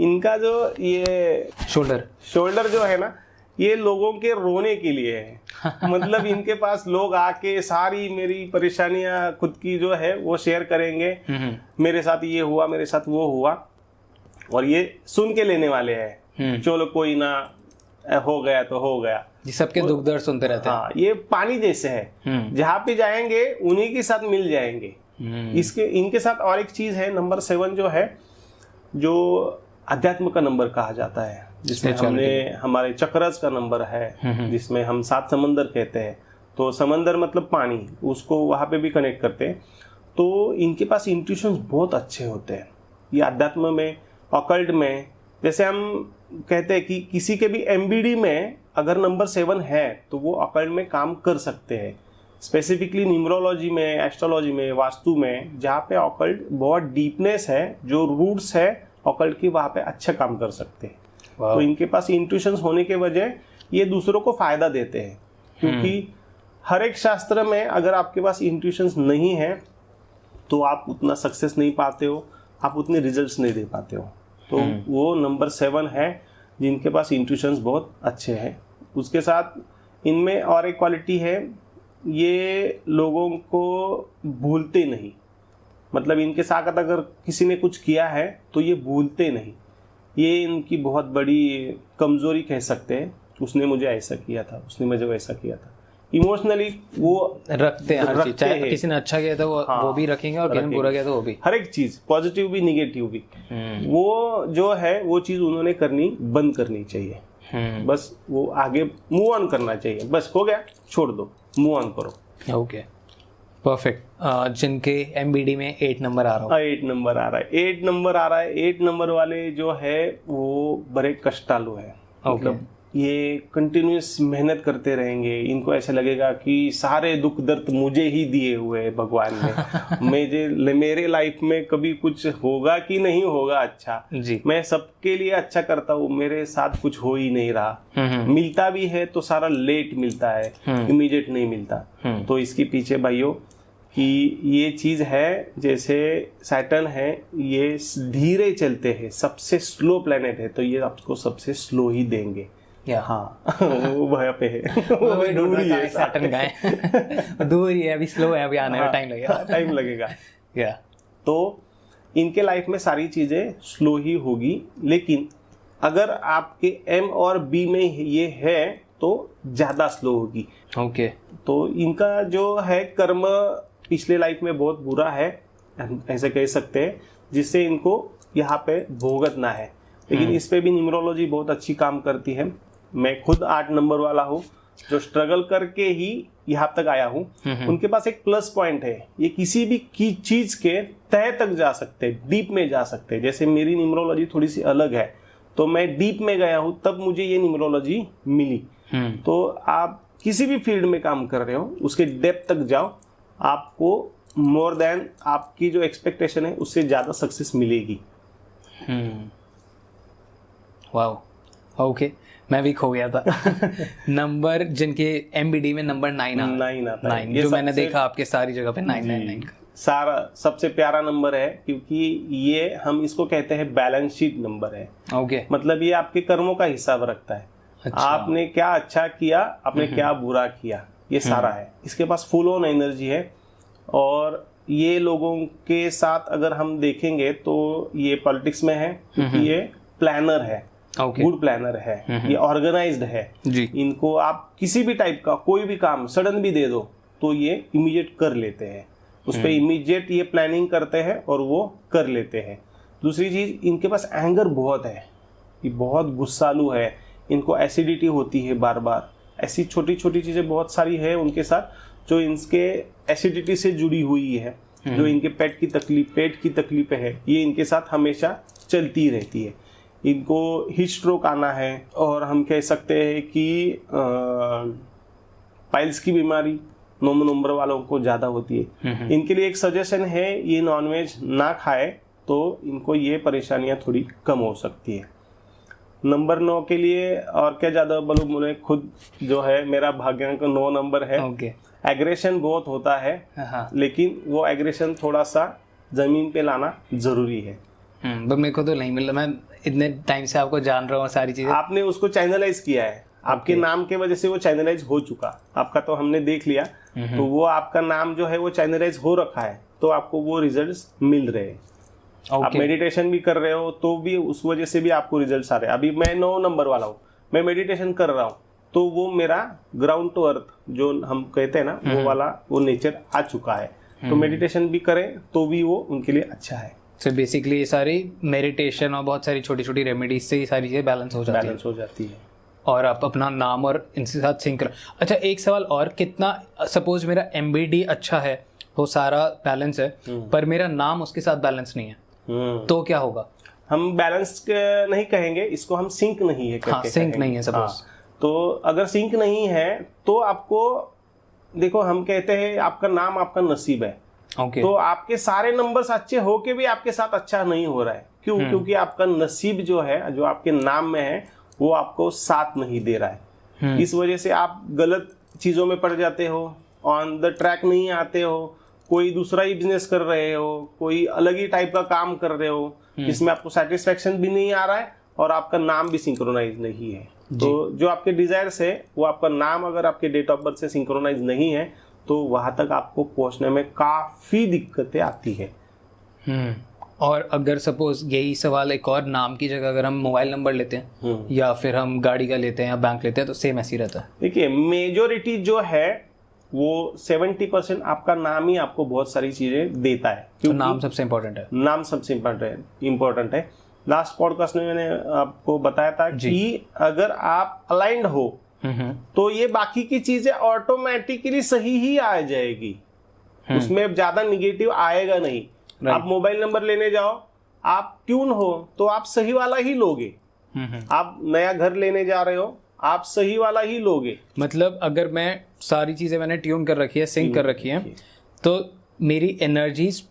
इनका जो ये शोल्डर जो है ना, ये लोगों के रोने के लिए है। मतलब इनके पास लोग आके सारी मेरी परेशानियां खुद की जो है वो शेयर करेंगे, मेरे साथ ये हुआ, मेरे साथ वो हुआ, और ये सुन के लेने वाले हैं। चलो कोई ना, हो गया तो हो गया। सबके दुख दर्द सुनते रहते हैं।
हाँ, ये पानी जैसे है, जहाँ पे जाएंगे उन्हीं के साथ मिल जाएंगे। इनके साथ और एक चीज है, नंबर 7 जो है, जो अध्यात्म का नंबर कहा जाता है, जिसमें हमने हमारे चक्रस का नंबर है, जिसमें हम 7 समंदर कहते हैं। तो समंदर मतलब पानी, उसको वहां पे भी कनेक्ट करते हैं। तो इनके पास इंट्यूशंस बहुत अच्छे होते हैं। ये अध्यात्म में, ऑकल्ट में, जैसे हम कहते हैं कि किसी के भी एमबीडी में अगर नंबर 7 है तो वो ऑकल्ट में काम कर सकते हैं। स्पेसिफिकली न्यूमरोलॉजी में, एस्ट्रोलॉजी में, वास्तु में, जहाँ पे ऑकल्ट बहुत डीपनेस है, जो रूट्स है ऑकल्ट की, वहाँ पे अच्छा काम कर सकते हैं। तो इनके पास इंट्यूशंस होने के वजह ये दूसरों को फायदा देते हैं, क्योंकि हर एक शास्त्र में अगर आपके पास इंट्यूशंस नहीं है तो आप उतना सक्सेस नहीं पाते हो, आप उतने रिजल्ट्स नहीं दे पाते हो। तो वो नंबर 7 है जिनके पास इंट्यूशंस बहुत अच्छे हैं। उसके साथ इनमें और एक क्वालिटी है, ये लोगों को भूलते नहीं। मतलब इनके साथ अगर किसी ने कुछ किया है तो ये भूलते नहीं, ये इनकी बहुत बड़ी कमजोरी कह सकते हैं। उसने मुझे ऐसा किया था, उसने मुझे वैसा किया था। इमोशनली वो
रखते हैं हर चीज, चाहे किसी ने अच्छा किया था वो भी रखेंगे और किसी ने बुरा किया तो वो भी,
हर एक चीज, पॉजिटिव भी निगेटिव भी। वो जो है वो चीज उन्होंने करनी बंद करनी चाहिए। बस वो आगे मूव ऑन करना चाहिए, बस हो गया छोड़ दो, मूव ऑन करो।
Okay, perfect. जिनके MBD में 8 नंबर आ रहा है,
8 नंबर आ रहा है, 8 नंबर आ रहा है, 8 नंबर वाले जो है वो बड़े कष्टालु है। मतलब ये कंटिन्यूस मेहनत करते रहेंगे, इनको ऐसा लगेगा कि सारे दुख दर्द मुझे ही दिए हुए है भगवान ने। मेरे लाइफ में कभी कुछ होगा कि नहीं होगा अच्छा
जी, मैं
सबके लिए अच्छा करता हूँ, मेरे साथ कुछ हो ही नहीं रहा। मिलता भी है तो सारा लेट मिलता है, इमीडिएट नहीं मिलता। तो इसके पीछे भाइयों कि ये चीज है, जैसे सैटर्न है ये धीरे चलते हैं, सबसे स्लो प्लेनेट है, तो ये आपको सबसे स्लो ही देंगे। हाँ वो वहाँ पे है, वो दूर ही है,
सैटर्न का है दूर ही है, अभी स्लो है, अभी आने में टाइम लगेगा।
या तो इनके लाइफ में सारी चीजें स्लो ही होगी, लेकिन अगर आपके M और B में ये है तो ज्यादा स्लो होगी।
ओके, तो
इनका जो है कर्म पिछले लाइफ में बहुत बुरा है, ऐसे कह सकते हैं, जिससे इनको यहाँ पे भुगतना है। लेकिन इस पे भी न्यूमरोलॉजी बहुत अच्छी काम करती है। मैं खुद 8 नंबर वाला हूँ जो स्ट्रगल करके ही यहाँ तक आया हूँ। उनके पास एक प्लस पॉइंट है, ये किसी भी चीज के तह तक जा सकते हैं, डीप में जा सकते हैं। जैसे मेरी न्यूमरोलॉजी थोड़ी सी अलग है, तो मैं डीप में गया हूँ तब मुझे ये न्यूमरोलॉजी मिली। तो आप किसी भी फील्ड में काम कर रहे हो उसके डेप्थ तक जाओ, आपको मोर देन आपकी जो एक्सपेक्टेशन है उससे ज्यादा सक्सेस मिलेगी।
वाओ, ओके, मैं भी खो गया था। नंबर जिनके MBD में नंबर 9 आता है, जो मैंने देखा आपके सारी जगह पे 999
सारा सबसे प्यारा नंबर है, क्योंकि ये हम इसको कहते हैं बैलेंस शीट नंबर है।
ओके,
मतलब ये आपके कर्मों का हिसाब रखता है। अच्छा। आपने क्या अच्छा किया, आपने क्या बुरा किया, ये सारा है। इसके पास फुल ऑन एनर्जी है, और ये लोगों के साथ अगर हम देखेंगे तो ये पॉलिटिक्स में है, क्योंकि ये प्लानर है, गुड प्लानर है, ये ऑर्गेनाइज्ड है जी। इनको आप किसी भी टाइप का कोई भी काम सडन भी दे दो तो ये इमीडिएट कर लेते हैं, उस पर इमीडिएट ये प्लानिंग करते हैं और वो कर लेते हैं। दूसरी चीज, इनके पास एंगर बहुत है, ये बहुत गुस्सालू है, इनको एसिडिटी होती है बार बार, ऐसी छोटी छोटी चीजें बहुत सारी है उनके साथ जो इनके एसिडिटी से जुड़ी हुई है। जो इनके पेट की तकलीफें है, ये इनके साथ हमेशा चलती रहती है। इनको हीट स्ट्रोक आना है, और हम कह सकते हैं कि पाइल्स की बीमारी 9 नंबर वालों को ज्यादा होती है। इनके लिए एक सजेशन है, ये नॉनवेज ना खाए तो इनको ये परेशानियां थोड़ी कम हो सकती है। नंबर 9 के लिए और क्या ज्यादा बोलूं, मुझे खुद जो है मेरा भाग्यांक 9 नंबर है। एग्रेशन बहुत होता है, लेकिन वो एग्रेशन थोड़ा सा जमीन पे लाना जरूरी है।
बट मेरे को तो नहीं मिला, मैं इतने टाइम से आपको जान रहा हूँ, सारी चीजें
आपने उसको चैनलाइज किया है, आपके नाम के वजह से वो चैनलाइज हो चुका। आपका तो हमने देख लिया, तो वो आपका नाम जो है वो चैनलाइज हो रखा है, तो आपको वो रिजल्ट्स मिल रहे हैं। आप मेडिटेशन भी कर रहे हो तो भी उस वजह से भी आपको रिजल्ट्स आ रहे हैं। अभी मैं 9 नंबर वाला हूँ, मैं मेडिटेशन कर रहा हूँ, तो वो मेरा ग्राउंड टू अर्थ जो हम कहते हैं ना, वो वाला वो नेचर आ चुका है। तो मेडिटेशन भी करें तो भी वो उनके लिए अच्छा है।
So बेसिकली ये सारी मेडिटेशन और बहुत सारी छोटी छोटी रेमेडीज से ये सारी चीजें बैलेंस हो जाती है और आप अपना नाम और इनके साथ सिंक करो। अच्छा, एक सवाल और, कितना सपोज मेरा MBD अच्छा है, वो सारा बैलेंस है, पर मेरा नाम उसके साथ बैलेंस नहीं है, तो क्या होगा?
हम बैलेंस नहीं कहेंगे इसको, हम सिंक नहीं है।
हाँ, सिंक नहीं है सपोज।
तो अगर सिंक नहीं है तो आपको देखो, हम कहते हैं आपका नाम आपका नसीब है। तो आपके सारे नंबर्स अच्छे होके भी आपके साथ अच्छा नहीं हो रहा है, क्यों? क्योंकि आपका नसीब जो है, जो आपके नाम में है, वो आपको साथ नहीं दे रहा है। इस वजह से आप गलत चीजों में पड़ जाते हो, ऑन द ट्रैक नहीं आते हो, कोई दूसरा ही बिजनेस कर रहे हो, कोई अलग ही टाइप का काम कर रहे हो जिसमें आपको सेटिस्फेक्शन भी नहीं आ रहा है और आपका नाम भी सिंक्रोनाइज नहीं है। तो जो आपके डिजायर्स है वो आपका नाम अगर आपके डेट ऑफ बर्थ से सिंक्रोनाइज नहीं है तो वहां तक आपको पहुंचने में काफी दिक्कतें आती है।
और अगर सपोज यही सवाल एक और नाम की जगह अगर हम मोबाइल नंबर लेते हैं या फिर हम गाड़ी का लेते हैं या बैंक लेते हैं तो सेम ऐसे ही रहता है। देखिए
मेजोरिटी जो है वो 70% आपका नाम ही आपको बहुत सारी चीजें देता है,
क्योंकि नाम सबसे इम्पोर्टेंट है।
नाम सबसे इम्पोर्टेंट है। लास्ट पॉडकास्ट में मैंने आपको बताया था कि अगर आप अलाइंड हो तो ये बाकी की चीजें ऑटोमेटिकली सही ही आ जाएगी, उसमें ज्यादा निगेटिव आएगा नहीं। आप मोबाइल नंबर लेने जाओ, आप ट्यून हो तो आप सही वाला ही लोगे। आप नया घर लेने जा रहे हो, आप सही वाला ही लोगे।
मतलब अगर मैं सारी चीजें मैंने ट्यून कर रखी है, सिंक कर रखी है, तो मेरी एनर्जीज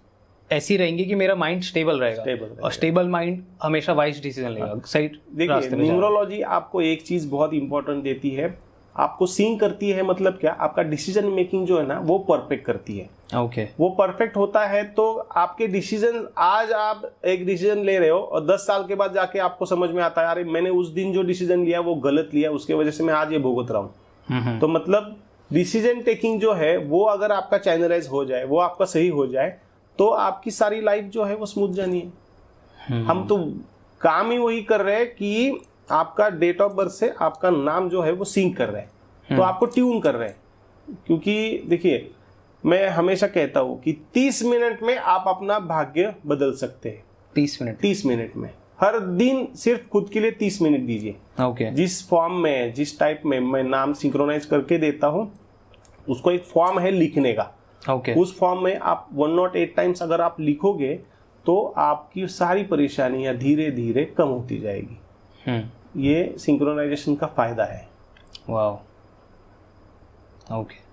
ऐसी रहेंगी कि मेरा माइंड स्टेबल रहेगा। और स्टेबल माइंड हमेशा वाइज डिसीजन लेगा, सही।
देखिए न्यूमरोलॉजी आपको एक चीज बहुत इंपॉर्टेंट देती है, आपको सिंक करती है। मतलब क्या, आपका डिसीजन मेकिंग जो है ना वो परफेक्ट करती है।
ओके
वो परफेक्ट होता है तो आपके डिसीजन, आज आप एक डिसीजन ले रहे हो और 10 साल के बाद जाके आपको समझ में आता है अरे मैंने उस दिन जो डिसीजन लिया वो गलत लिया, उसके वजह से मैं आज ये भुगत रहा हूँ। तो मतलब डिसीजन टेकिंग जो है वो अगर आपका चैनलाइज हो जाए, वो आपका सही हो जाए, तो आपकी सारी लाइफ जो है वो स्मूथ जानी है। हम तो काम ही वही कर रहे हैं कि आपका डेट ऑफ बर्थ से आपका नाम जो है वो सिंक कर रहे हैं, तो आपको ट्यून कर रहे हैं। क्योंकि देखिए मैं हमेशा कहता हूं कि 30 मिनट में आप अपना भाग्य बदल सकते हैं। 30 मिनट में हर दिन सिर्फ खुद के लिए 30 मिनट दीजिए।
ओके
जिस फॉर्म में, जिस टाइप में मैं नाम सिंक्रोनाइज करके देता हूं, उसको एक फॉर्म है लिखने का। उस फॉर्म में आप 108 टाइम्स अगर आप लिखोगे तो आपकी सारी परेशानियां धीरे धीरे कम होती जाएगी। ये सिंक्रोनाइजेशन का फायदा है।
वाह, ओके।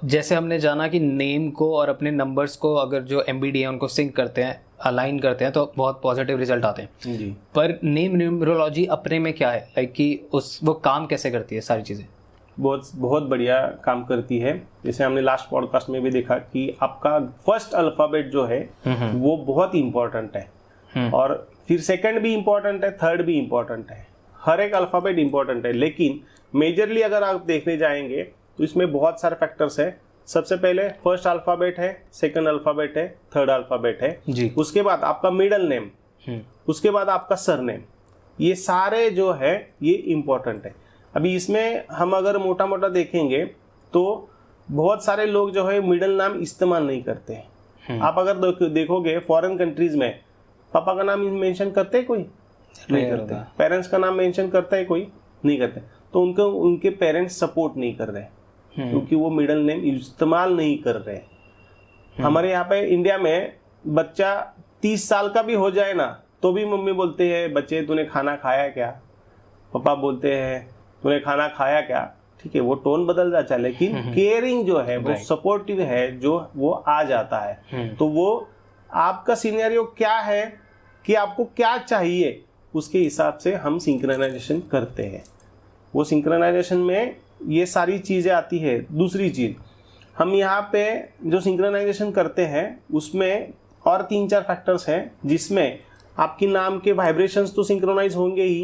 जैसे हमने जाना कि नेम को और अपने नंबर्स को अगर जो एमबीडी है उनको सिंक करते हैं, अलाइन करते हैं, तो बहुत पॉजिटिव रिजल्ट आते हैं
जी।
पर नेम न्यूमरोलॉजी अपने में क्या है, लाइक कि वो काम कैसे करती है? सारी चीजें
बहुत बढ़िया काम करती है। जैसे हमने लास्ट पॉडकास्ट में भी देखा कि आपका फर्स्ट अल्फाबेट जो है वो बहुत इंपॉर्टेंट है, और फिर सेकंड भी इंपॉर्टेंट है, थर्ड भी इंपॉर्टेंट है। हर एक अल्फाबेट इंपॉर्टेंट है, लेकिन मेजरली अगर आप देखने जाएंगे तो इसमें बहुत सारे फैक्टर्स है। सबसे पहले फर्स्ट अल्फाबेट है, सेकंड अल्फाबेट है, थर्ड अल्फाबेट है
जी।
उसके बाद आपका मिडिल नेम, उसके बाद आपका सरनेम। ये सारे जो है ये इंपॉर्टेंट है। अभी इसमें हम अगर मोटा मोटा देखेंगे तो बहुत सारे लोग जो है मिडिल नाम इस्तेमाल नहीं करते हैं। आप अगर देखोगे फॉरेन कंट्रीज में पापा का नाम मेंशन करते हैं कोई? नहीं करते। पेरेंट्स का नाम मेंशन करता है कोई? नहीं करते। तो उनके पेरेंट्स सपोर्ट नहीं कर रहे क्योंकि वो मिडिल नेम इस्तेमाल नहीं कर रहे। हमारे यहाँ पे इंडिया में बच्चा 30 साल का भी हो जाए ना तो भी मम्मी बोलते हैं बच्चे तूने खाना खाया क्या, पापा बोलते हैं तूने खाना खाया क्या। ठीक है, वो टोन बदल जाता है, लेकिन केयरिंग जो है वो सपोर्टिव है, जो वो आ जाता है। तो वो आपका सिनेरियो क्या है कि आपको क्या चाहिए, उसके हिसाब से हम सिंक्रोनाइजेशन करते हैं। वो सिंक्रोनाइजेशन में ये सारी चीजें आती है। दूसरी चीज, हम यहाँ पे जो सिंक्रोनाइजेशन करते हैं उसमें और 3-4 फैक्टर्स हैं, जिसमें आपके नाम के वाइब्रेशंस तो सिंक्रोनाइज होंगे ही,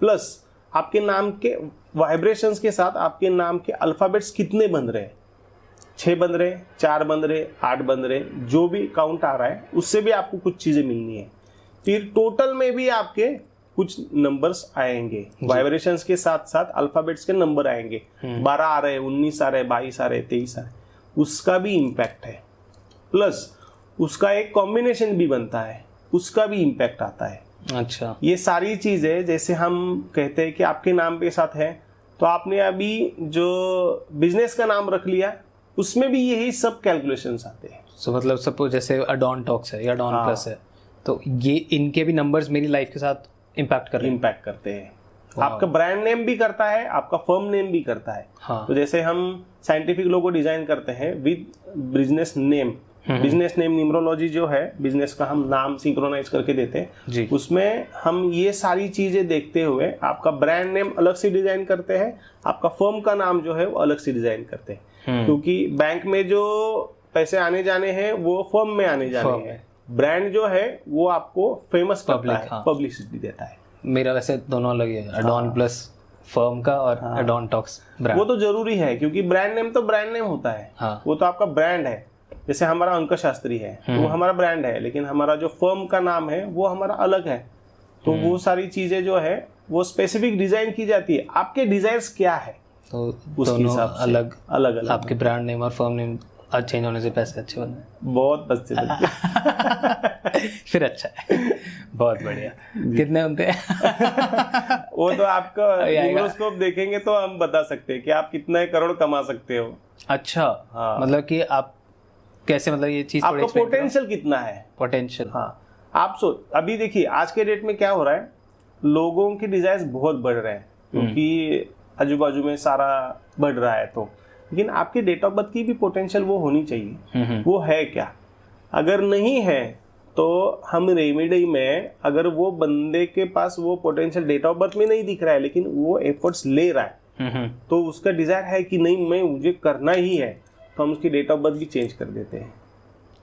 प्लस आपके नाम के वाइब्रेशंस के साथ आपके नाम के अल्फाबेट्स कितने बन रहे हैं, 6 बन रहे, 4 बन रहे, 8 बन रहे, जो भी काउंट आ रहा है उससे भी आपको कुछ चीजें मिलनी है। फिर टोटल में भी आपके कुछ नंबर्स आएंगे, वाइब्रेशंस के साथ साथ अल्फाबेट्स के नंबर आएंगे। 12 आ रहे, 19 आ रहे, 22 आ रहे, 23 आ रहे, उसका भी इम्पैक्ट है। प्लस उसका एक कॉम्बिनेशन भी बनता है, उसका भी इम्पैक्ट आता है।
अच्छा,
ये सारी चीजें जैसे हम कहते हैं कि आपके नाम के साथ है, तो आपने अभी जो बिजनेस का नाम रख लिया उसमें भी यही सब कैलकुलेशंस आते हैं।
So, मतलब सपोज जैसे अडॉन टॉक्स है या डॉन प्लस है, तो ये इनके भी नंबर्स मेरी लाइफ के साथ इम्पैक्ट करते हैं। आपका ब्रांड नेम भी करता है, आपका फर्म नेम भी करता है। तो जैसे हम साइंटिफिक लोगो डिजाइन करते हैं with business name, business name numerology जो है, बिजनेस का हम नाम सिंक्रोनाइज करके देते हैं, उसमें हम ये सारी चीजें देखते हुए आपका ब्रांड नेम अलग से डिजाइन करते हैं, आपका फर्म का नाम जो है वो अलग से डिजाइन करते हैं। क्योंकि बैंक में जो पैसे आने जाने हैं वो फर्म में आने जाने हैं, ब्रांड जो है वो आपको फेमस करता है, पब्लिसिटी देता है। मेरा वैसे दोनों अलग है, एडॉन प्लस फर्म का और एडॉन टॉक्स ब्रांड।
वो तो जरूरी है क्योंकि ब्रांड नेम तो ब्रांड नेम होता है।
हाँ।
वो तो आपका ब्रांड है। जैसे हमारा अंक शास्त्री है तो वो हमारा ब्रांड है, लेकिन हमारा जो फर्म का नाम है वो हमारा अलग है। तो वो सारी चीजें जो है वो स्पेसिफिक डिजाइन की जाती है। आपके डिजायर्स क्या है
तो
उसके हिसाब से
अलग
अलग
आपके ब्रांड नेम और फर्म नेम चेंज होने से पैसे अच्छे बन रहे
बहुत बचते हैं।
फिर अच्छा है, बहुत बढ़िया। कितने होते हैं?
वो तो आपका यूरोस्कोप देखेंगे तो हम बता सकते हैं कि आप कितने करोड़ कमा सकते हो।
अच्छा।
हाँ।
मतलब कि आप कैसे, मतलब ये चीज
आपका पोटेंशियल कितना है।
पोटेंशियल।
हाँ, आप अभी देखिए आज के डेट में क्या हो रहा है, लोगों के डिजायर्स बहुत बढ़ रहे हैं क्योंकि आजू बाजू में सारा बढ़ रहा है। तो लेकिन आपकी डेट ऑफ बर्थ की भी पोटेंशियल वो होनी चाहिए। वो है क्या? अगर नहीं है तो हम रेमेडी में, अगर वो बंदे के पास वो पोटेंशियल डेट ऑफ बर्थ में नहीं दिख रहा है लेकिन वो एफर्ट्स ले रहा है, तो उसका डिजायर है कि नहीं मुझे करना ही है, तो हम उसकी डेट ऑफ बर्थ भी चेंज कर देते हैं।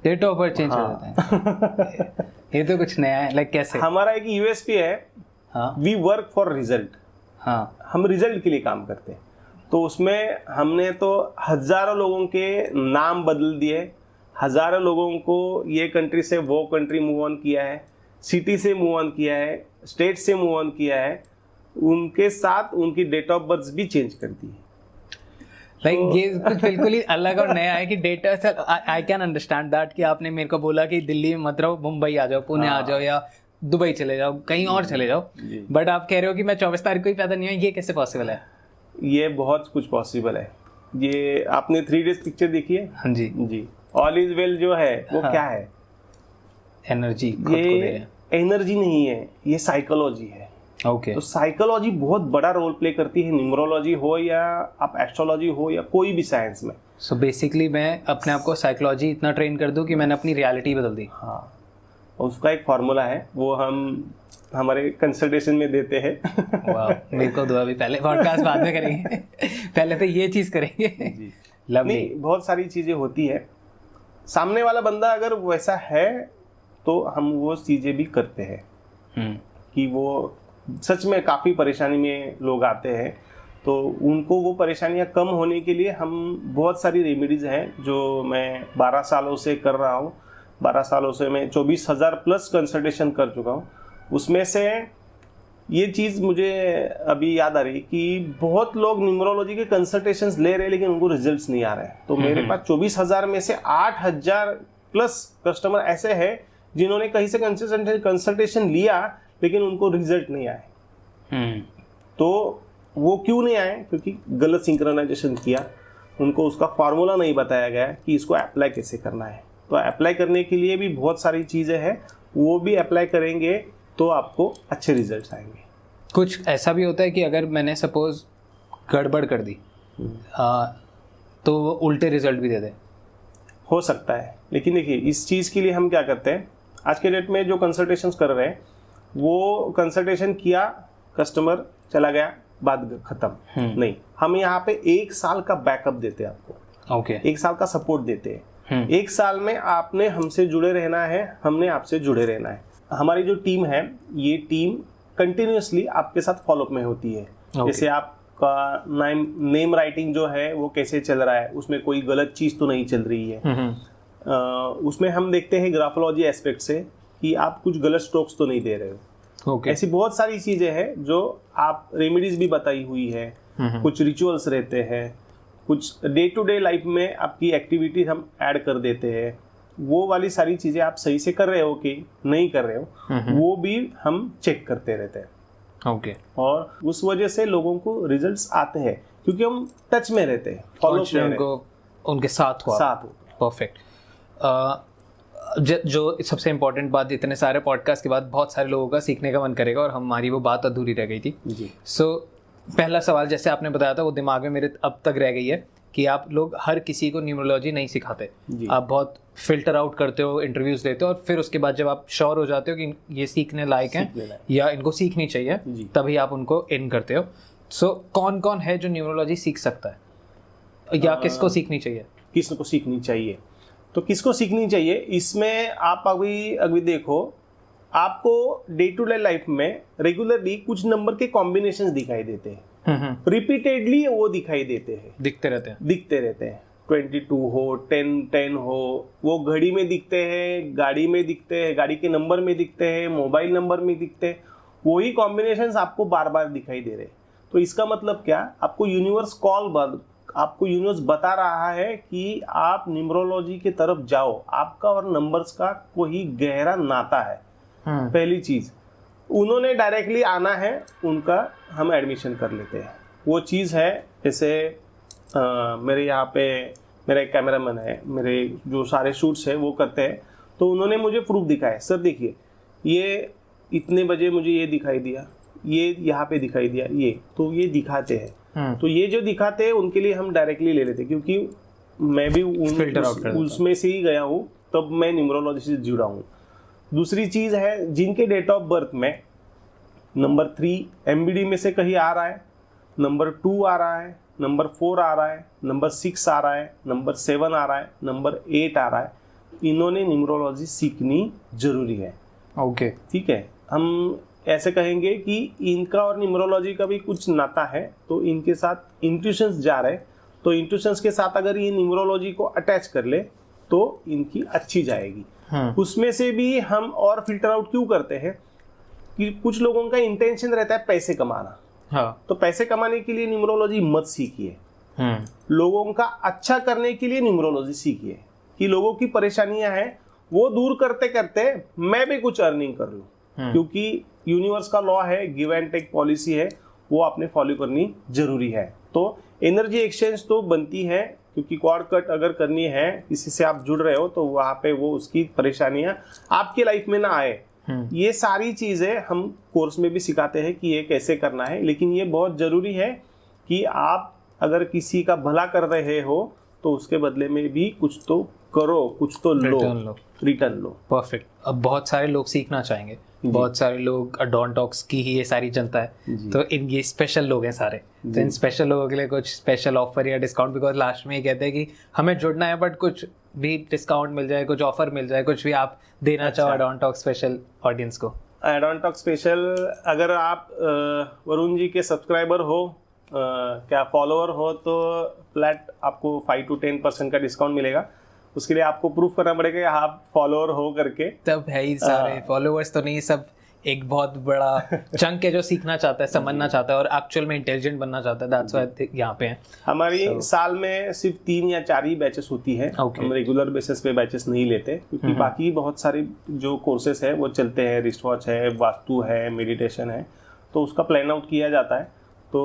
डेट ऑफ बर्थ चेंज कर देते हैं। ये तो कुछ नया है। लाइक कैसे?
हमारा एक यूएसपी है, वी वर्क फॉर रिजल्ट।
हाँ,
हम रिजल्ट के लिए काम करते हैं। तो उसमें हमने तो हजारों लोगों के नाम बदल दिए, हजारों लोगों को ये कंट्री से वो कंट्री मूव ऑन किया है, सिटी से मूव ऑन किया है, स्टेट से मूव ऑन किया है, उनके साथ उनकी डेट ऑफ बर्थ भी चेंज कर दी है।
लाइक ये कुछ बिल्कुल ही अलग और नया है कि data. I can understand that कि आपने मेरे को बोला कि दिल्ली मत रहो, मुंबई आ जाओ, पुणे आ जाओ या दुबई चले जाओ, कहीं और चले जाओ। बट आप कह रहे हो कि मैं 24 तारीख को ही पैदा नहीं हुआ, ये कैसे पॉसिबल है?
ये बहुत कुछ पॉसिबल है। ये आपने 3 डेज पिक्चर देखी है?
हाँ जी
जी। ऑल इज वेल जो है वो क्या है?
एनर्जी।
ये एनर्जी नहीं है, ये साइकोलॉजी है।
ओके।
तो साइकोलॉजी बहुत बड़ा रोल प्ले करती है, न्यूमरोलॉजी हो या आप एस्ट्रोलॉजी हो या कोई भी साइंस में।
सो बेसिकली मैं अपने आप को साइकोलॉजी इतना ट्रेन कर दूं कि मैंने अपनी रियलिटी बदल दी।
हाँ, उसका एक फॉर्मूला है, वो हम हमारे कंसल्टेशन में देते हैं।
वाह, मेरे को दुआ भी, पहले पॉडकास्ट बाद में करेंगे। पहले तो ये चीज करेंगे।
नहीं, बहुत सारी चीजें होती है। सामने वाला बंदा अगर वैसा है तो हम वो चीजें भी करते हैं कि वो सच में काफी परेशानी में लोग आते हैं, तो उनको वो परेशानियां कम होने के लिए हम बहुत सारी रेमेडीज हैं जो मैं 12 सालों से कर रहा हूँ। 12 सालों से मैं 24,000 प्लस कंसल्टेशन कर चुका हूँ। उसमें से ये चीज़ मुझे अभी याद आ रही कि बहुत लोग न्यूमरोलॉजी के कंसल्टेशंस ले रहे हैं लेकिन उनको रिजल्ट्स नहीं आ रहे हैं। तो मेरे पास 24,000 में से 8,000 प्लस कस्टमर ऐसे हैं जिन्होंने कहीं से कंसल्टेशन लिया लेकिन उनको रिजल्ट नहीं आए। तो वो क्यों नहीं आए? क्योंकि गलत सिंक्रोनाइजेशन किया, उनको उसका फॉर्मूला नहीं बताया गया कि इसको अप्लाई कैसे करना है। तो अप्लाई करने के लिए भी बहुत सारी चीज़ें हैं, वो भी अप्लाई करेंगे तो आपको अच्छे रिजल्ट आएंगे।
कुछ ऐसा भी होता है कि अगर मैंने सपोज गड़बड़ कर दी तो वो उल्टे रिजल्ट भी दे दे?
हो सकता है, लेकिन देखिए इस चीज़ के लिए हम क्या करते हैं, आज के डेट में जो कंसल्टेशंस कर रहे हैं वो कंसल्टेशन किया, कस्टमर चला गया, बात खत्म नहीं। हम यहाँ पे 1 साल का बैकअप देते हैं आपको।
ओके।
1 साल का सपोर्ट देते हैं। 1 साल में आपने हमसे जुड़े रहना है, हमने आपसे जुड़े रहना है। हमारी जो टीम है, ये टीम कंटिन्यूसली आपके साथ फॉलोअप में होती है। जैसे आपका नेम राइटिंग जो है वो कैसे चल रहा है, उसमें कोई गलत चीज़ तो नहीं चल रही है। उसमें हम देखते हैं ग्राफोलॉजी एस्पेक्ट से कि आप कुछ गलत स्ट्रोक्स तो नहीं दे रहे हो। ऐसी बहुत सारी चीज़ें हैं जो आप रेमेडीज भी बताई हुई है, कुछ रिचुअल्स रहते हैं, कुछ डे टू डे लाइफ में आपकी एक्टिविटी हम ऐड कर देते हैं। वो वाली सारी चीज़ें आप सही से कर रहे हो कि नहीं कर रहे हो, वो भी हम चेक करते रहते हैं।
ओके।
और उस वजह से लोगों को रिजल्ट्स आते हैं क्योंकि हम टच में रहते हैं, फॉलो
उनको उनके साथ हो। परफेक्ट। जो सबसे इम्पोर्टेंट बात, इतने सारे पॉडकास्ट के बाद बहुत सारे लोगों का सीखने का मन करेगा और हमारी वो बात अधूरी रह गई थी
जी।
सो पहला सवाल जैसे आपने बताया था वो दिमाग में मेरे अब तक रह गई है कि आप लोग हर किसी को न्यूमरोलॉजी नहीं सिखाते। आप बहुत फिल्टर आउट करते हो, इंटरव्यूज लेते हो और फिर उसके बाद जब आप श्योर हो जाते हो कि ये सीखने लायक हैं या इनको सीखनी चाहिए, तभी आप उनको इन करते हो। सो कौन कौन है जो न्यूमरोलॉजी सीख सकता है या किसको सीखनी चाहिए?
किसको सीखनी चाहिए? तो किसको सीखनी चाहिए, इसमें आप अभी देखो, आपको डे टू डे लाइफ में रेगुलरली कुछ नंबर के कॉम्बिनेशंस दिखाई देते हैं, रिपीटेडली वो दिखाई देते हैं, दिखते रहते हैं 22 हो 10 हो, वो घड़ी में दिखते हैं, गाड़ी में दिखते हैं, गाड़ी के नंबर में दिखते हैं, मोबाइल नंबर में दिखते हैं, वही कॉम्बिनेशंस आपको बार बार दिखाई दे रहे हैं। तो इसका मतलब क्या, आपको यूनिवर्स बता रहा है कि आप न्यूमरोलॉजी की तरफ जाओ, आपका और नंबर्स का कोई गहरा नाता है। पहली चीज, उन्होंने डायरेक्टली आना है, उनका हम एडमिशन कर लेते हैं। वो चीज़ है जैसे मेरे यहाँ पे मेरा एक कैमरामैन है, मेरे जो सारे शूट्स है वो करते हैं, तो उन्होंने मुझे प्रूफ दिखाया, सर देखिए ये इतने बजे मुझे ये दिखाई दिया, ये यहाँ पे दिखाई दिया, ये तो ये दिखाते हैं। तो ये जो दिखाते हैं उनके लिए हम डायरेक्टली ले लेते हैं, क्योंकि मैं भी उसमें से ही गया हूँ, तब मैं न्यूमरोलॉजी से जुड़ा हूँ। दूसरी चीज़ है, जिनके डेट ऑफ बर्थ में नंबर 3 MBD में से कहीं आ रहा है, नंबर 2 आ रहा है, नंबर 4 आ रहा है, नंबर 6 आ रहा है, नंबर 7 आ रहा है, नंबर 8 आ रहा है, इन्होंने न्यूमरोलॉजी सीखनी जरूरी है। ओके, ठीक है। हम ऐसे कहेंगे कि इनका और न्यूमरोलॉजी का भी कुछ नाता है, तो इनके साथ इंट्यूशंस जा रहे, तो इंट्यूशंस के साथ अगर ये न्यूमरोलॉजी को अटैच कर ले तो इनकी अच्छी जाएगी। उसमें से भी हम और फिल्टर आउट क्यों करते हैं कि कुछ लोगों का इंटेंशन रहता है पैसे कमाना। हाँ। तो पैसे कमाने के लिए न्यूमरोलॉजी मत सीखिए, लोगों का अच्छा करने के लिए न्यूमरोलॉजी सीखिए, कि लोगों की परेशानियां हैं वो दूर करते करते मैं भी कुछ अर्निंग कर लूं, क्योंकि यूनिवर्स का लॉ है, गिव एंड टेक पॉलिसी है, वो आपने फॉलो करनी जरूरी है। तो एनर्जी एक्सचेंज तो बनती है, क्योंकि कॉर्ड कट अगर करनी है, किसी से आप जुड़ रहे हो तो वहां पे वो उसकी परेशानियां आपके लाइफ में ना आए। ये सारी चीजें हम कोर्स में भी सिखाते हैं कि ये कैसे करना है, लेकिन ये बहुत जरूरी है कि आप अगर किसी का भला कर रहे हो तो उसके बदले में भी कुछ तो करो, कुछ तो रिटर्न लो।
परफेक्ट। अब बहुत सारे लोग सीखना चाहेंगे, बहुत सारे लोग डॉन टॉक्स की ही ये सारी जनता है, तो इन ये स्पेशल लोग हैं सारे, तो इन स्पेशल लोगों के लिए कुछ स्पेशल ऑफर या डिस्काउंट, बिकॉज लास्ट में ये कहते हैं कि हमें जुड़ना है बट कुछ भी डिस्काउंट मिल जाए, कुछ ऑफर मिल जाए, कुछ भी आप देना चाहो डॉन टॉक स्पेशल ऑडियंस को।
डॉन टॉक स्पेशल, अगर आप वरुण जी के सब्सक्राइबर हो, क्या फॉलोअर हो, तो फ्लैट आपको 5 to 10% का डिस्काउंट मिलेगा। उसके लिए आपको प्रूफ करना पड़ेगा कि आप फॉलोअर हो करके।
तब है ही, सारे फॉलोअर्स तो नहीं, सब एक बहुत बड़ा चंक है जो सीखना चाहता है, समझना चाहता है और एक्चुअल में इंटेलिजेंट बनना चाहता है। दैट्स व्हाई यहाँ पे हैं।
हमारी साल में सिर्फ 3 या 4 ही बैचेस होती है। हम रेगुलर बेसिस पे बैचेस नहीं लेते, क्योंकि बाकी बहुत सारे जो कोर्सेस है वो चलते हैं, रिस्ट वॉच है, वास्तु है, मेडिटेशन है, तो उसका प्लान आउट किया जाता है। तो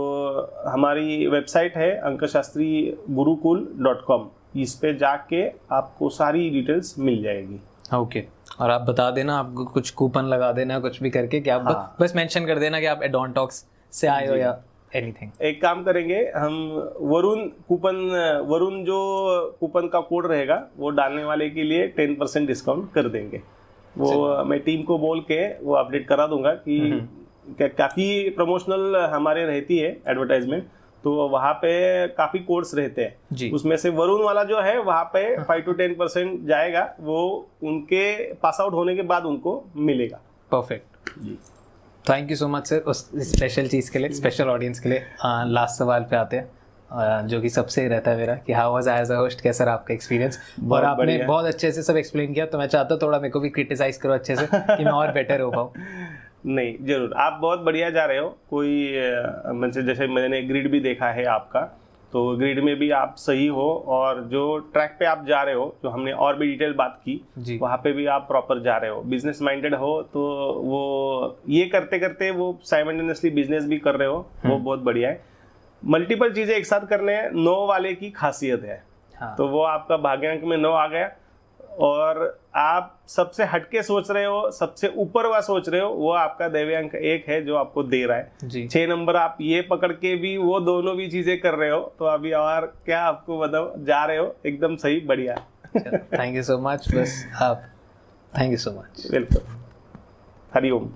हमारी वेबसाइट है ankaShastriGurukul.com, इस पे जाके आपको सारी डिटेल्स मिल जाएगी।
ओके। और आप बता देना, आपको कुछ कूपन लगा देना, कुछ भी करके कि आप बस मेंशन कर देना कि आप डॉन टॉक्स से आए हो या एनीथिंग।
एक काम करेंगे हम, वरुण जो कूपन का कोड रहेगा वो डालने वाले के लिए 10% डिस्काउंट कर देंगे। वो मैं टीम को बोल के वो अपडेट करा दूंगा कि काफ़ी प्रमोशनल हमारे रहती है एडवर्टाइजमेंट, तो वहाँ पे काफ़ी कोर्स रहते हैं, उसमें से वरुण वाला जो है वहाँ पे 5 to 10% जाएगा, वो उनके पास आउट होने के बाद उनको मिलेगा।
परफेक्ट जी, thank you so much sir उस स्पेशल चीज़ के लिए, स्पेशल ऑडियंस के लिए। लास्ट सवाल पे आते हैं, जो कि सबसे रहता है मेरा, कि how was I as a host, कैसा रहा आपका एक्सपीरियंस? और आपने बहुत अच्छे से सब एक्सप्लेन किया, तो मैं चाहता हूँ थोड़ा मेरे को भी क्रिटिसाइज करो अच्छे से कि मैं और बेटर हो पाऊँ।
नहीं, जरूर, आप बहुत बढ़िया जा रहे हो। कोई जैसे मैंने ग्रिड भी देखा है आपका, तो ग्रिड में भी आप सही हो, और जो ट्रैक पे आप जा रहे हो, जो हमने और भी डिटेल बात की, वहाँ पे भी आप प्रॉपर जा रहे हो, बिजनेस माइंडेड हो, तो वो ये करते करते वो साइमल्टेनियसली बिजनेस भी कर रहे हो, वो बहुत बढ़िया है। मल्टीपल चीजें एक साथ करने हैं, 9 वाले की खासियत है। हाँ। तो वो आपका भाग्यांक में 9 आ गया, और आप सबसे हटके सोच रहे हो, सबसे ऊपर वाला सोच रहे हो, वो आपका दैव्यांक 1 है जो आपको दे रहा है। 6 नंबर आप ये पकड़ के भी वो दोनों भी चीजें कर रहे हो, तो अभी और क्या आपको बताओ, जा रहे हो एकदम सही, बढ़िया।
Thank you so much. बस आप, thank you so much.
Welcome. Hariom.